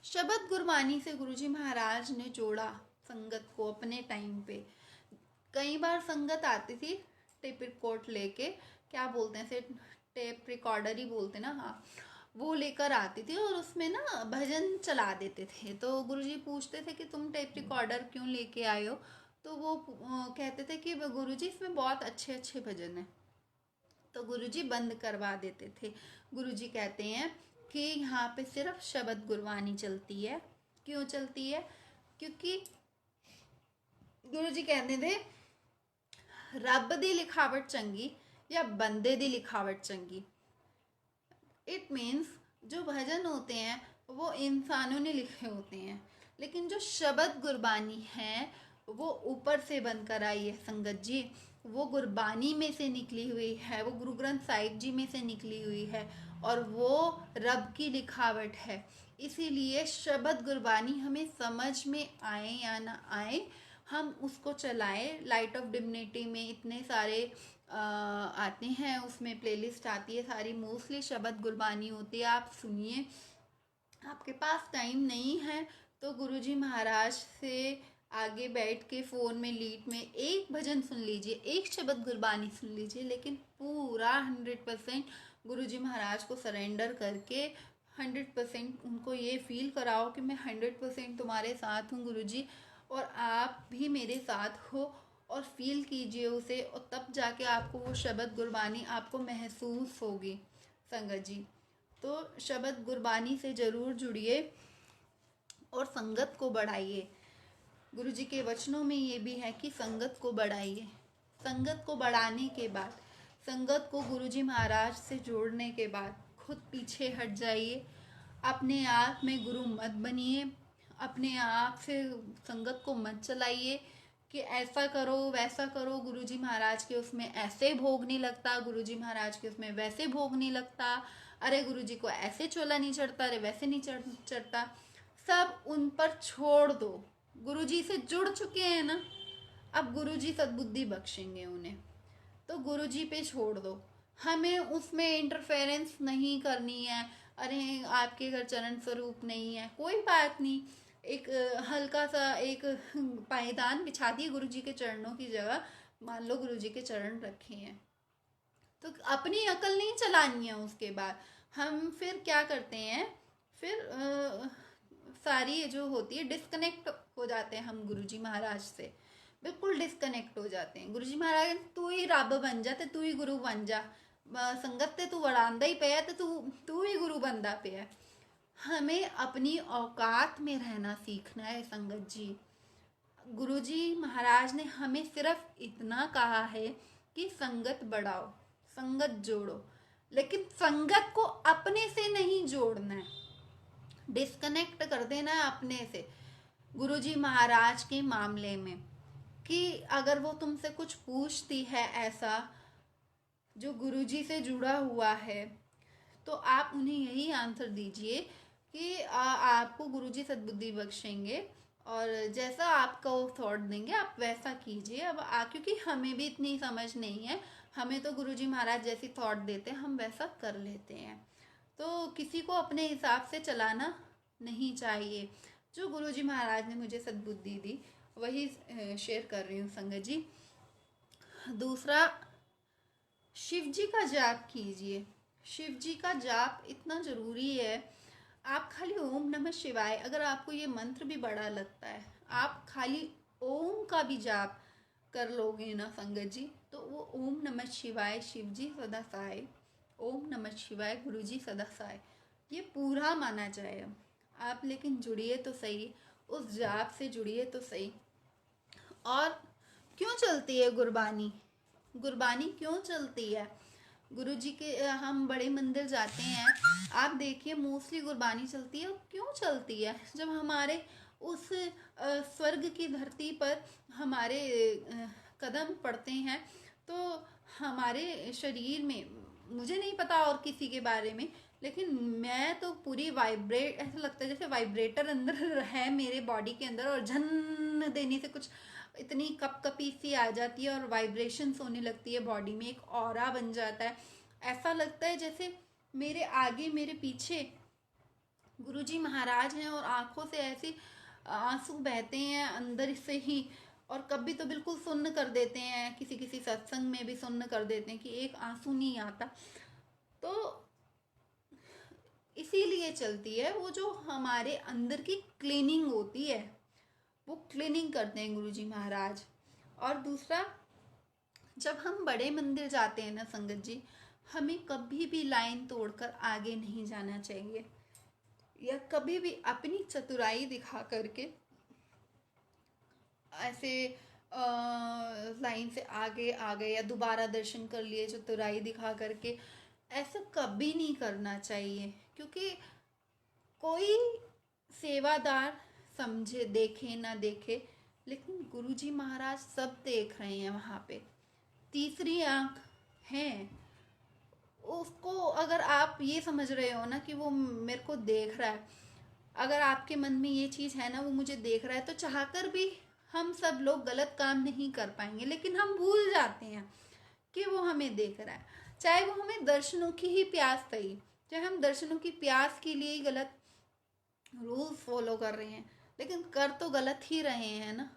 शब्द गुरबानी से गुरुजी महाराज ने जोड़ा संगत को अपने टाइम पे। कई बार संगत आती थी टेप रिकॉर्ड लेके, क्या बोलते हैं, से टेप रिकॉर्डर ही बोलते ना, हाँ, वो लेकर आती थी और उसमें ना भजन चला देते थे। तो गुरुजी पूछते थे कि तुम टेप रिकॉर्डर क्यों लेके आए हो? तो वो कहते थे कि गुरुजी इसमें बहुत अच्छे अच्छे भजन हैं। तो गुरुजी बंद करवा देते थे। गुरुजी कहते हैं कि यहाँ पे सिर्फ शब्द गुरबानी चलती है। क्यों चलती है? क्योंकि गुरुजी कहते थे रब दी लिखावट चंगी या बंदे दी लिखावट चंगी। इट मीन्स जो भजन होते हैं वो इंसानों ने लिखे होते हैं, लेकिन जो शब्द गुरबानी है वो ऊपर से बनकर आई है संगत जी। वो गुरबानी में से निकली हुई है, वो गुरु ग्रंथ साहिब जी में से निकली हुई है और वो रब की लिखावट है। इसीलिए शब्द गुरबानी हमें समझ में आए या ना आए, हम उसको चलाएं। लाइट ऑफ डिविनिटी में इतने सारे आते हैं, उसमें प्लेलिस्ट आती है सारी, मोस्टली शब्द गुरबानी होती है। आप सुनिए। आपके पास टाइम नहीं है तो गुरुजी महाराज से आगे बैठ के फ़ोन में लीड में एक भजन सुन लीजिए, एक शब्द गुरबानी सुन लीजिए, लेकिन पूरा 100% गुरुजी महाराज को सरेंडर करके 100% उनको ये फील कराओ कि मैं 100% तुम्हारे साथ हूँ गुरुजी, और आप भी मेरे साथ हो, और फील कीजिए उसे, और तब जाके आपको वो शब्द गुरबानी आपको महसूस होगी संगत जी। तो शब्द गुरबानी से ज़रूर जुड़िए और संगत को बढ़ाइए। गुरुजी के वचनों में ये भी है कि संगत को बढ़ाइए। संगत को बढ़ाने के बाद, संगत को गुरुजी महाराज से जोड़ने के बाद खुद पीछे हट जाइए। अपने आप में गुरु मत बनिए, अपने आप से संगत को मत चलाइए कि ऐसा करो वैसा करो, गुरुजी महाराज के उसमें ऐसे भोग नहीं लगता, गुरुजी महाराज के उसमें वैसे भोग नहीं लगता, अरे गुरुजी को ऐसे चोला नहीं चढ़ता, अरे वैसे नहीं चढ़ता। सब उन पर छोड़ दो। गुरुजी से जुड़ चुके हैं ना, अब गुरुजी सद्बुद्धि बख्शेंगे उन्हें, तो गुरुजी पे छोड़ दो। हमें उसमें इंटरफेरेंस नहीं करनी है। अरे आपके घर चरण स्वरूप नहीं है, कोई बात नहीं, एक हल्का सा एक पायदान बिछा दिए गुरुजी के चरणों की जगह, मान लो गुरुजी के चरण रखे हैं, तो अपनी अकल नहीं चलानी है। उसके बाद हम फिर क्या करते हैं, फिर सारी जो होती है डिस्कनेक्ट हो जाते हैं हम गुरुजी महाराज से, बिल्कुल डिस्कनेक्ट हो जाते हैं। गुरुजी महाराज तू ही रब बन जा, ते तू ही गुरु बन जा, संगत ते तू वड़ांदा ही पे, ते तू ही गुरु बनदा पे। हमें अपनी औकात में रहना सीखना है संगत जी। गुरुजी महाराज ने हमें सिर्फ इतना कहा है कि संगत बढ़ाओ, संगत जोड़ो, लेकिन संगत को अपने से नहीं जोड़ना है, डिस्कनेक्ट कर देना है अपने से। गुरुजी महाराज के मामले में कि अगर वो तुमसे कुछ पूछती है ऐसा जो गुरुजी से जुड़ा हुआ है, तो आप उन्हें यही आंसर दीजिए कि आपको गुरुजी सद्बुद्धि बख्शेंगे और जैसा आपका वो थॉट देंगे आप वैसा कीजिए। अब क्योंकि हमें भी इतनी समझ नहीं है, हमें तो गुरुजी महाराज जैसी थॉट देते हैं हम वैसा कर लेते हैं। तो किसी को अपने हिसाब से चलाना नहीं चाहिए। जो गुरुजी महाराज ने मुझे सद्बुद्धि दी वही शेयर कर रही हूँ संगत जी। दूसरा, शिव जी का जाप कीजिए। शिव जी का जाप इतना ज़रूरी है। आप खाली ओम नमः शिवाय, अगर आपको ये मंत्र भी बड़ा लगता है, आप खाली ओम का भी जाप कर लोगे ना संगत जी, तो वो ओम नमः शिवाय शिव जी सदा सहाय, ओम नमः शिवाय गुरु जी सदा सहाय, ये पूरा माना जाए। आप लेकिन जुड़िए तो सही, उस जाप से जुड़िए तो सही। और क्यों चलती है गुरबानी? गुरबानी क्यों चलती है? गुरुजी के हम बड़े मंदिर जाते हैं, आप देखिए मोस्टली गुरबानी चलती है। क्यों चलती है? जब हमारे उस स्वर्ग की धरती पर हमारे कदम पड़ते हैं तो हमारे शरीर में, मुझे नहीं पता और किसी के बारे में, लेकिन मैं तो पूरी वाइब्रेट, ऐसा लगता है जैसे वाइब्रेटर अंदर है मेरे बॉडी के अंदर, और झन देने से कुछ इतनी कपकपी सी आ जाती है और वाइब्रेशंस होने लगती है बॉडी में, एक ऑरा बन जाता है। ऐसा लगता है जैसे मेरे आगे मेरे पीछे गुरुजी महाराज हैं और आंखों से ऐसे आंसू बहते हैं अंदर से ही। और कभी तो बिल्कुल सुन्न कर देते हैं, किसी किसी सत्संग में भी सुन्न कर देते हैं कि एक आंसू नहीं आता। तो इसीलिए चलती है वो जो हमारे अंदर की क्लीनिंग होती है, वो क्लीनिंग करते हैं गुरुजी महाराज। और दूसरा, जब हम बड़े मंदिर जाते हैं ना संगत जी, हमें कभी भी लाइन तोड़कर आगे नहीं जाना चाहिए, या कभी भी अपनी चतुराई दिखा करके ऐसे लाइन से आगे आ गए या दोबारा दर्शन कर लिए चतुराई दिखा करके, ऐसा कभी नहीं करना चाहिए। क्योंकि कोई सेवादार समझे देखे ना देखे, लेकिन गुरुजी महाराज सब देख रहे हैं वहाँ पे, तीसरी आंख है उसको। अगर आप ये समझ रहे हो ना कि वो मेरे को देख रहा है, अगर आपके मन में ये चीज़ है ना वो मुझे देख रहा है, तो चाहकर भी हम सब लोग गलत काम नहीं कर पाएंगे। लेकिन हम भूल जाते हैं कि वो हमें देख रहा है, चाहे वो हमें दर्शनों की ही प्यास थी, चाहे हम दर्शनों की प्यास के लिए ही गलत रूल्स फॉलो कर रहे हैं, लेकिन कर तो गलत ही रहे हैं ना।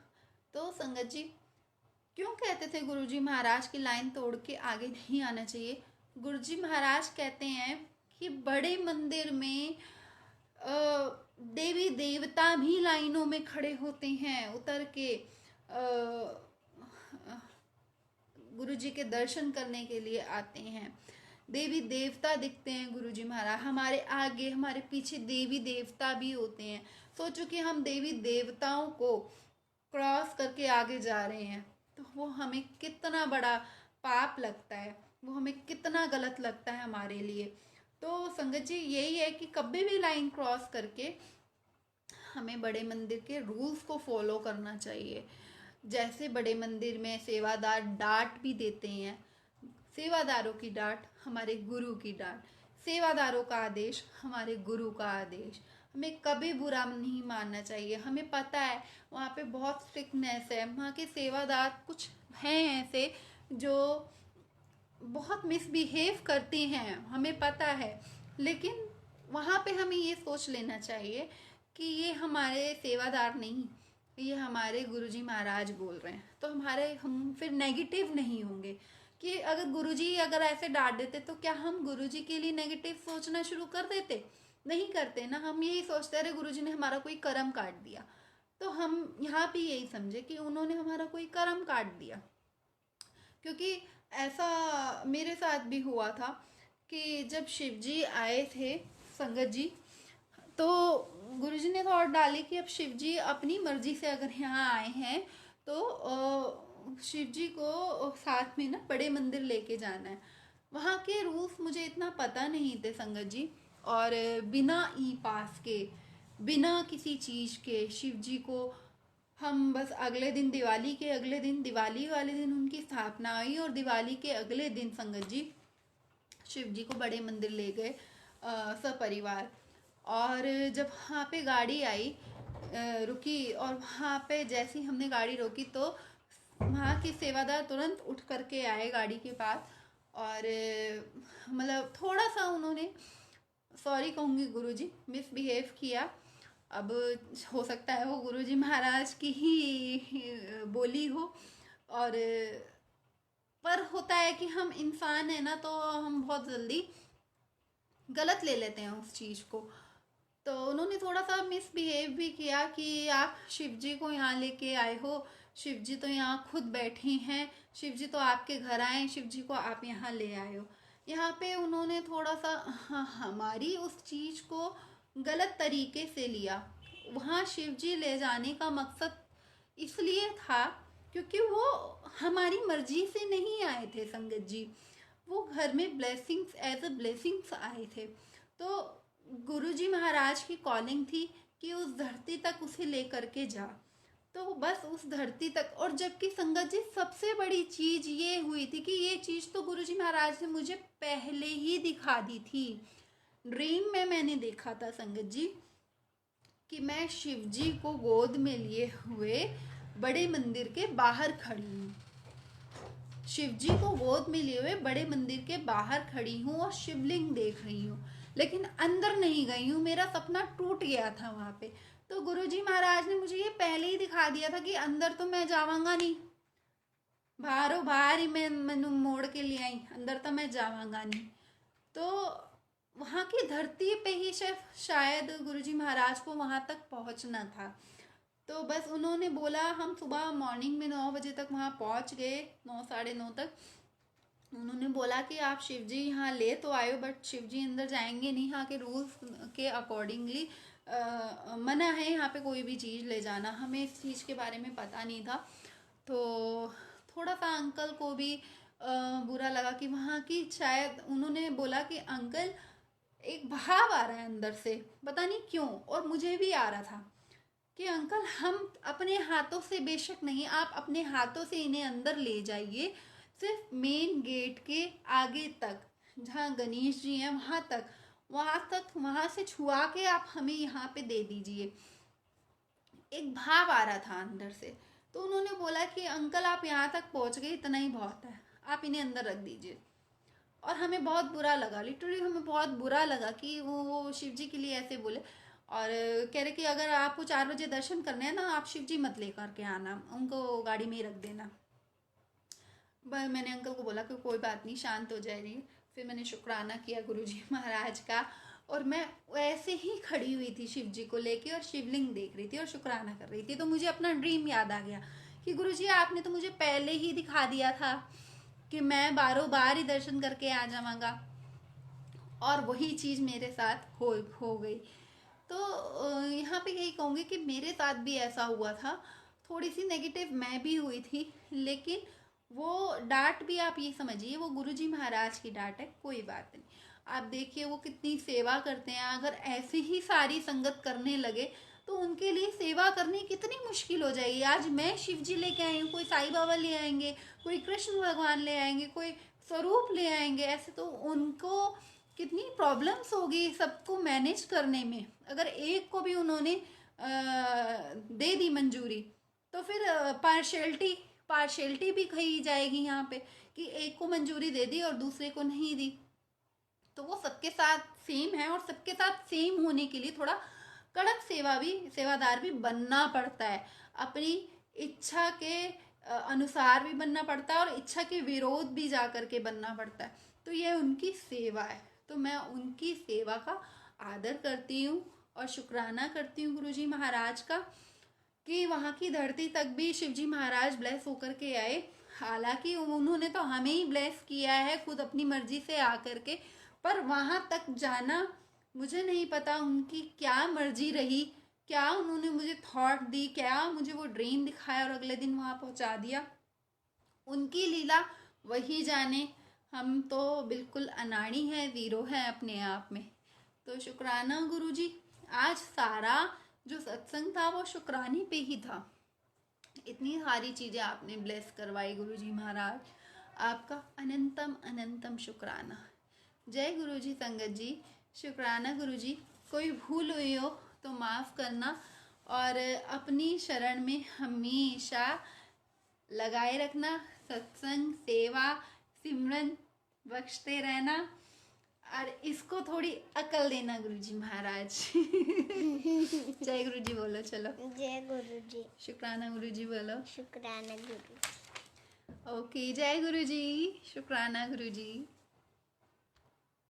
तो संगत जी, क्यों कहते थे गुरुजी महाराज की लाइन तोड़ के आगे नहीं आना चाहिए? गुरुजी महाराज कहते हैं कि बड़े मंदिर में देवी देवता भी लाइनों में खड़े होते हैं, उतर के गुरुजी के दर्शन करने के लिए आते हैं। देवी देवता दिखते हैं गुरुजी महाराज, हमारे आगे हमारे पीछे देवी देवता भी होते हैं। सोचो कि हम देवी देवताओं को क्रॉस करके आगे जा रहे हैं, तो वो हमें कितना बड़ा पाप लगता है, वो हमें कितना गलत लगता है हमारे लिए। तो संगत जी, यही है कि कभी भी लाइन क्रॉस करके हमें बड़े मंदिर के रूल्स को फॉलो करना चाहिए। जैसे बड़े मंदिर में सेवादार डांट भी देते हैं, सेवादारों की डांट हमारे गुरु की डांट, सेवादारों का आदेश हमारे गुरु का आदेश। हमें कभी बुरा नहीं मानना चाहिए। हमें पता है वहाँ पे बहुत स्ट्रिक्टनेस है, वहाँ के सेवादार कुछ हैं ऐसे जो बहुत मिसबिहेव करते हैं, हमें पता है। लेकिन वहाँ पे हमें ये सोच लेना चाहिए कि ये हमारे सेवादार नहीं, ये हमारे गुरुजी महाराज बोल रहे हैं। तो हम फिर नेगेटिव नहीं होंगे कि अगर गुरुजी अगर ऐसे डांट देते तो क्या हम गुरुजी के लिए नेगेटिव सोचना शुरू कर देते? नहीं करते ना। हम यही सोचते अरे गुरुजी ने हमारा कोई कर्म काट दिया। तो हम यहाँ पे यही समझे कि उन्होंने हमारा कोई कर्म काट दिया। क्योंकि ऐसा मेरे साथ भी हुआ था कि जब शिव जी आए थे संगत जी, तो गुरुजी ने थॉट डाली कि अब शिव जी अपनी मर्जी से अगर यहाँ आए हैं तो शिव जी को साथ में ना बड़े मंदिर लेके जाना है। वहाँ के रूल्स मुझे इतना पता नहीं थे संगत जी, और बिना ई पास के, बिना किसी चीज़ के शिव जी को हम बस अगले दिन, दिवाली के अगले दिन, दिवाली वाले दिन उनकी स्थापना आई, और दिवाली के अगले दिन संगत जी शिव जी को बड़े मंदिर ले गए सपरिवार। और जब वहाँ पे गाड़ी आई रुकी, और वहाँ पे जैसे ही हमने गाड़ी रोकी तो वहाँ के सेवादार तुरंत उठ करके आए गाड़ी के पास, और मतलब थोड़ा सा उन्होंने, सॉरी कहूँगी गुरुजी, मिसबिहेव किया। अब हो सकता है वो गुरुजी महाराज की ही बोली हो, और पर होता है कि हम इंसान है ना, तो हम बहुत जल्दी गलत ले लेते हैं उस चीज़ को। तो उन्होंने थोड़ा सा मिसबिहेव भी किया कि आप शिव जी को यहाँ लेके आए हो, शिव जी तो यहाँ खुद बैठे हैं, शिव जी तो आपके घर आए, शिव जी को आप यहाँ ले आए हो। यहाँ पे उन्होंने थोड़ा सा हमारी उस चीज़ को गलत तरीके से लिया। वहाँ शिव जी ले जाने का मकसद इसलिए था क्योंकि वो हमारी मर्जी से नहीं आए थे संगत जी, वो घर में ब्लेसिंग्स, एज अ ब्लेसिंग्स आए थे। तो गुरुजी महाराज की कॉलिंग थी कि उस धरती तक उसे लेकर के जा, तो बस उस धरती तक। और जबकि संगत जी सबसे बड़ी चीज़ ये हुई थी कि ये चीज़ तो गुरुजी महाराज ने मुझे पहले ही दिखा दी थी ड्रीम में मैंने देखा था संगत जी कि मैं शिव जी को गोद में लिए हुए बड़े मंदिर के बाहर खड़ी हूँ। शिव जी को गोद में लिए हुए बड़े मंदिर के बाहर खड़ी हूँ और शिवलिंग देख रही हूँ, लेकिन अंदर नहीं गई हूँ। मेरा सपना टूट गया था वहाँ पे। तो गुरुजी महाराज ने मुझे ये पहले ही दिखा दिया था कि अंदर तो मैं जावांगा नहीं, बाहरों बाहर ही मैं मैनू मोड़ के ले आई, अंदर तो मैं जावांगा नहीं। तो वहाँ की धरती पे ही शायद गुरुजी महाराज को वहाँ तक पहुँचना था। तो बस उन्होंने बोला, हम सुबह मॉर्निंग में 9 बजे तक वहाँ पहुँच गए, 9 साढ़े 9 तक। उन्होंने बोला कि आप शिव जी यहाँ ले तो आए हो, बट शिव जी अंदर जाएंगे नहीं, यहाँ के रूल्स के अकॉर्डिंगली मना है यहाँ पे कोई भी चीज़ ले जाना। हमें इस चीज़ के बारे में पता नहीं था, तो थोड़ा सा अंकल को भी बुरा लगा कि वहाँ की, शायद उन्होंने बोला कि अंकल एक भाव आ रहा है अंदर से, पता नहीं क्यों, और मुझे भी आ रहा था कि अंकल हम अपने हाथों से, बेशक नहीं, आप अपने हाथों से इन्हें अंदर ले जाइए, सिर्फ मेन गेट के आगे तक जहाँ गणेश जी हैं वहाँ से छुआ के आप हमें यहाँ पे दे दीजिए। एक भाव आ रहा था अंदर से। तो उन्होंने बोला कि अंकल आप यहाँ तक पहुँच गए, इतना ही बहुत है, आप इन्हें अंदर रख दीजिए। और हमें बहुत बुरा लगा, लिटरली हमें बहुत बुरा लगा कि वो शिव जी के लिए ऐसे बोले। और कह रहे कि अगर आपको 4 बजे दर्शन करने हैं ना, आप शिव जी मत लेकर के आना, उनको गाड़ी में ही रख देना। मैंने अंकल को बोला कि कोई बात नहीं, शांत हो जाएगी। फिर मैंने शुक्राना किया गुरुजी महाराज का, और मैं ऐसे ही खड़ी हुई थी शिव जी को लेके और शिवलिंग देख रही थी और शुक्राना कर रही थी। तो मुझे अपना ड्रीम याद आ गया कि गुरुजी आपने तो मुझे पहले ही दिखा दिया था कि मैं बारों बार ही दर्शन करके आ जाऊंगा, और वही चीज़ मेरे साथ हो गई। तो यहाँ पे यही कहूँगी कि मेरे साथ भी ऐसा हुआ था। थोड़ी सी नेगेटिव मैं भी हुई थी, लेकिन वो डांट भी आप ये समझिए वो गुरुजी महाराज की डांट है, कोई बात नहीं। आप देखिए वो कितनी सेवा करते हैं। अगर ऐसी ही सारी संगत करने लगे तो उनके लिए सेवा करनी कितनी मुश्किल हो जाएगी। आज मैं शिव जी लेके आई हूँ, कोई साईं बाबा ले आएंगे, कोई कृष्ण भगवान ले आएंगे, कोई स्वरूप ले आएंगे, ऐसे तो उनको कितनी प्रॉब्लम्स होगी सबको मैनेज करने में। अगर एक को भी उन्होंने दे दी मंजूरी, तो फिर पार्शियलिटी भी कही जाएगी यहाँ पे कि एक को मंजूरी दे दी और दूसरे को नहीं दी। तो वो सबके साथ सेम है, और सबके साथ सेम होने के लिए थोड़ा कड़क सेवादार भी बनना पड़ता है। अपनी इच्छा के अनुसार भी बनना पड़ता है, और इच्छा के विरोध भी जा करके बनना पड़ता है। तो ये उनकी सेवा है, तो मैं उनकी सेवा का आदर करती हूँ और शुक्राना करती हूँ गुरुजी महाराज का कि वहाँ की धरती तक भी शिवजी महाराज ब्लेस होकर के आए। हालांकि उन्होंने तो हमें ही ब्लेस किया है खुद अपनी मर्जी से आकर के, पर वहाँ तक जाना मुझे नहीं पता उनकी क्या मर्जी रही, क्या उन्होंने मुझे थॉट दी, क्या मुझे वो ड्रीम दिखाया और अगले दिन वहाँ पहुँचा दिया। उनकी लीला वही जाने। हम तो बिल्कुल अनाड़ी हैं, ज़ीरो हैं अपने आप में। तो शुक्राना गुरुजी, आज सारा जो सत्संग था वो शुक्राने पे ही था। इतनी सारी चीज़ें आपने ब्लेस करवाई गुरुजी महाराज, आपका अनंतम अनंतम शुक्राना। जय गुरुजी संगत जी, शुक्राना गुरुजी। कोई भूल हुई हो तो माफ़ करना, और अपनी शरण में हमेशा लगाए रखना। सत्संग, सेवा, सिमरन बख्शते रहना, और इसको थोड़ी अकल देना गुरुजी महाराज। जय गुरुजी बोलो, चलो जय गुरुजी। शुक्राना गुरुजी बोलो। शुक्राना गुरुजी। ओके, जय गुरुजी, शुक्राना गुरुजी।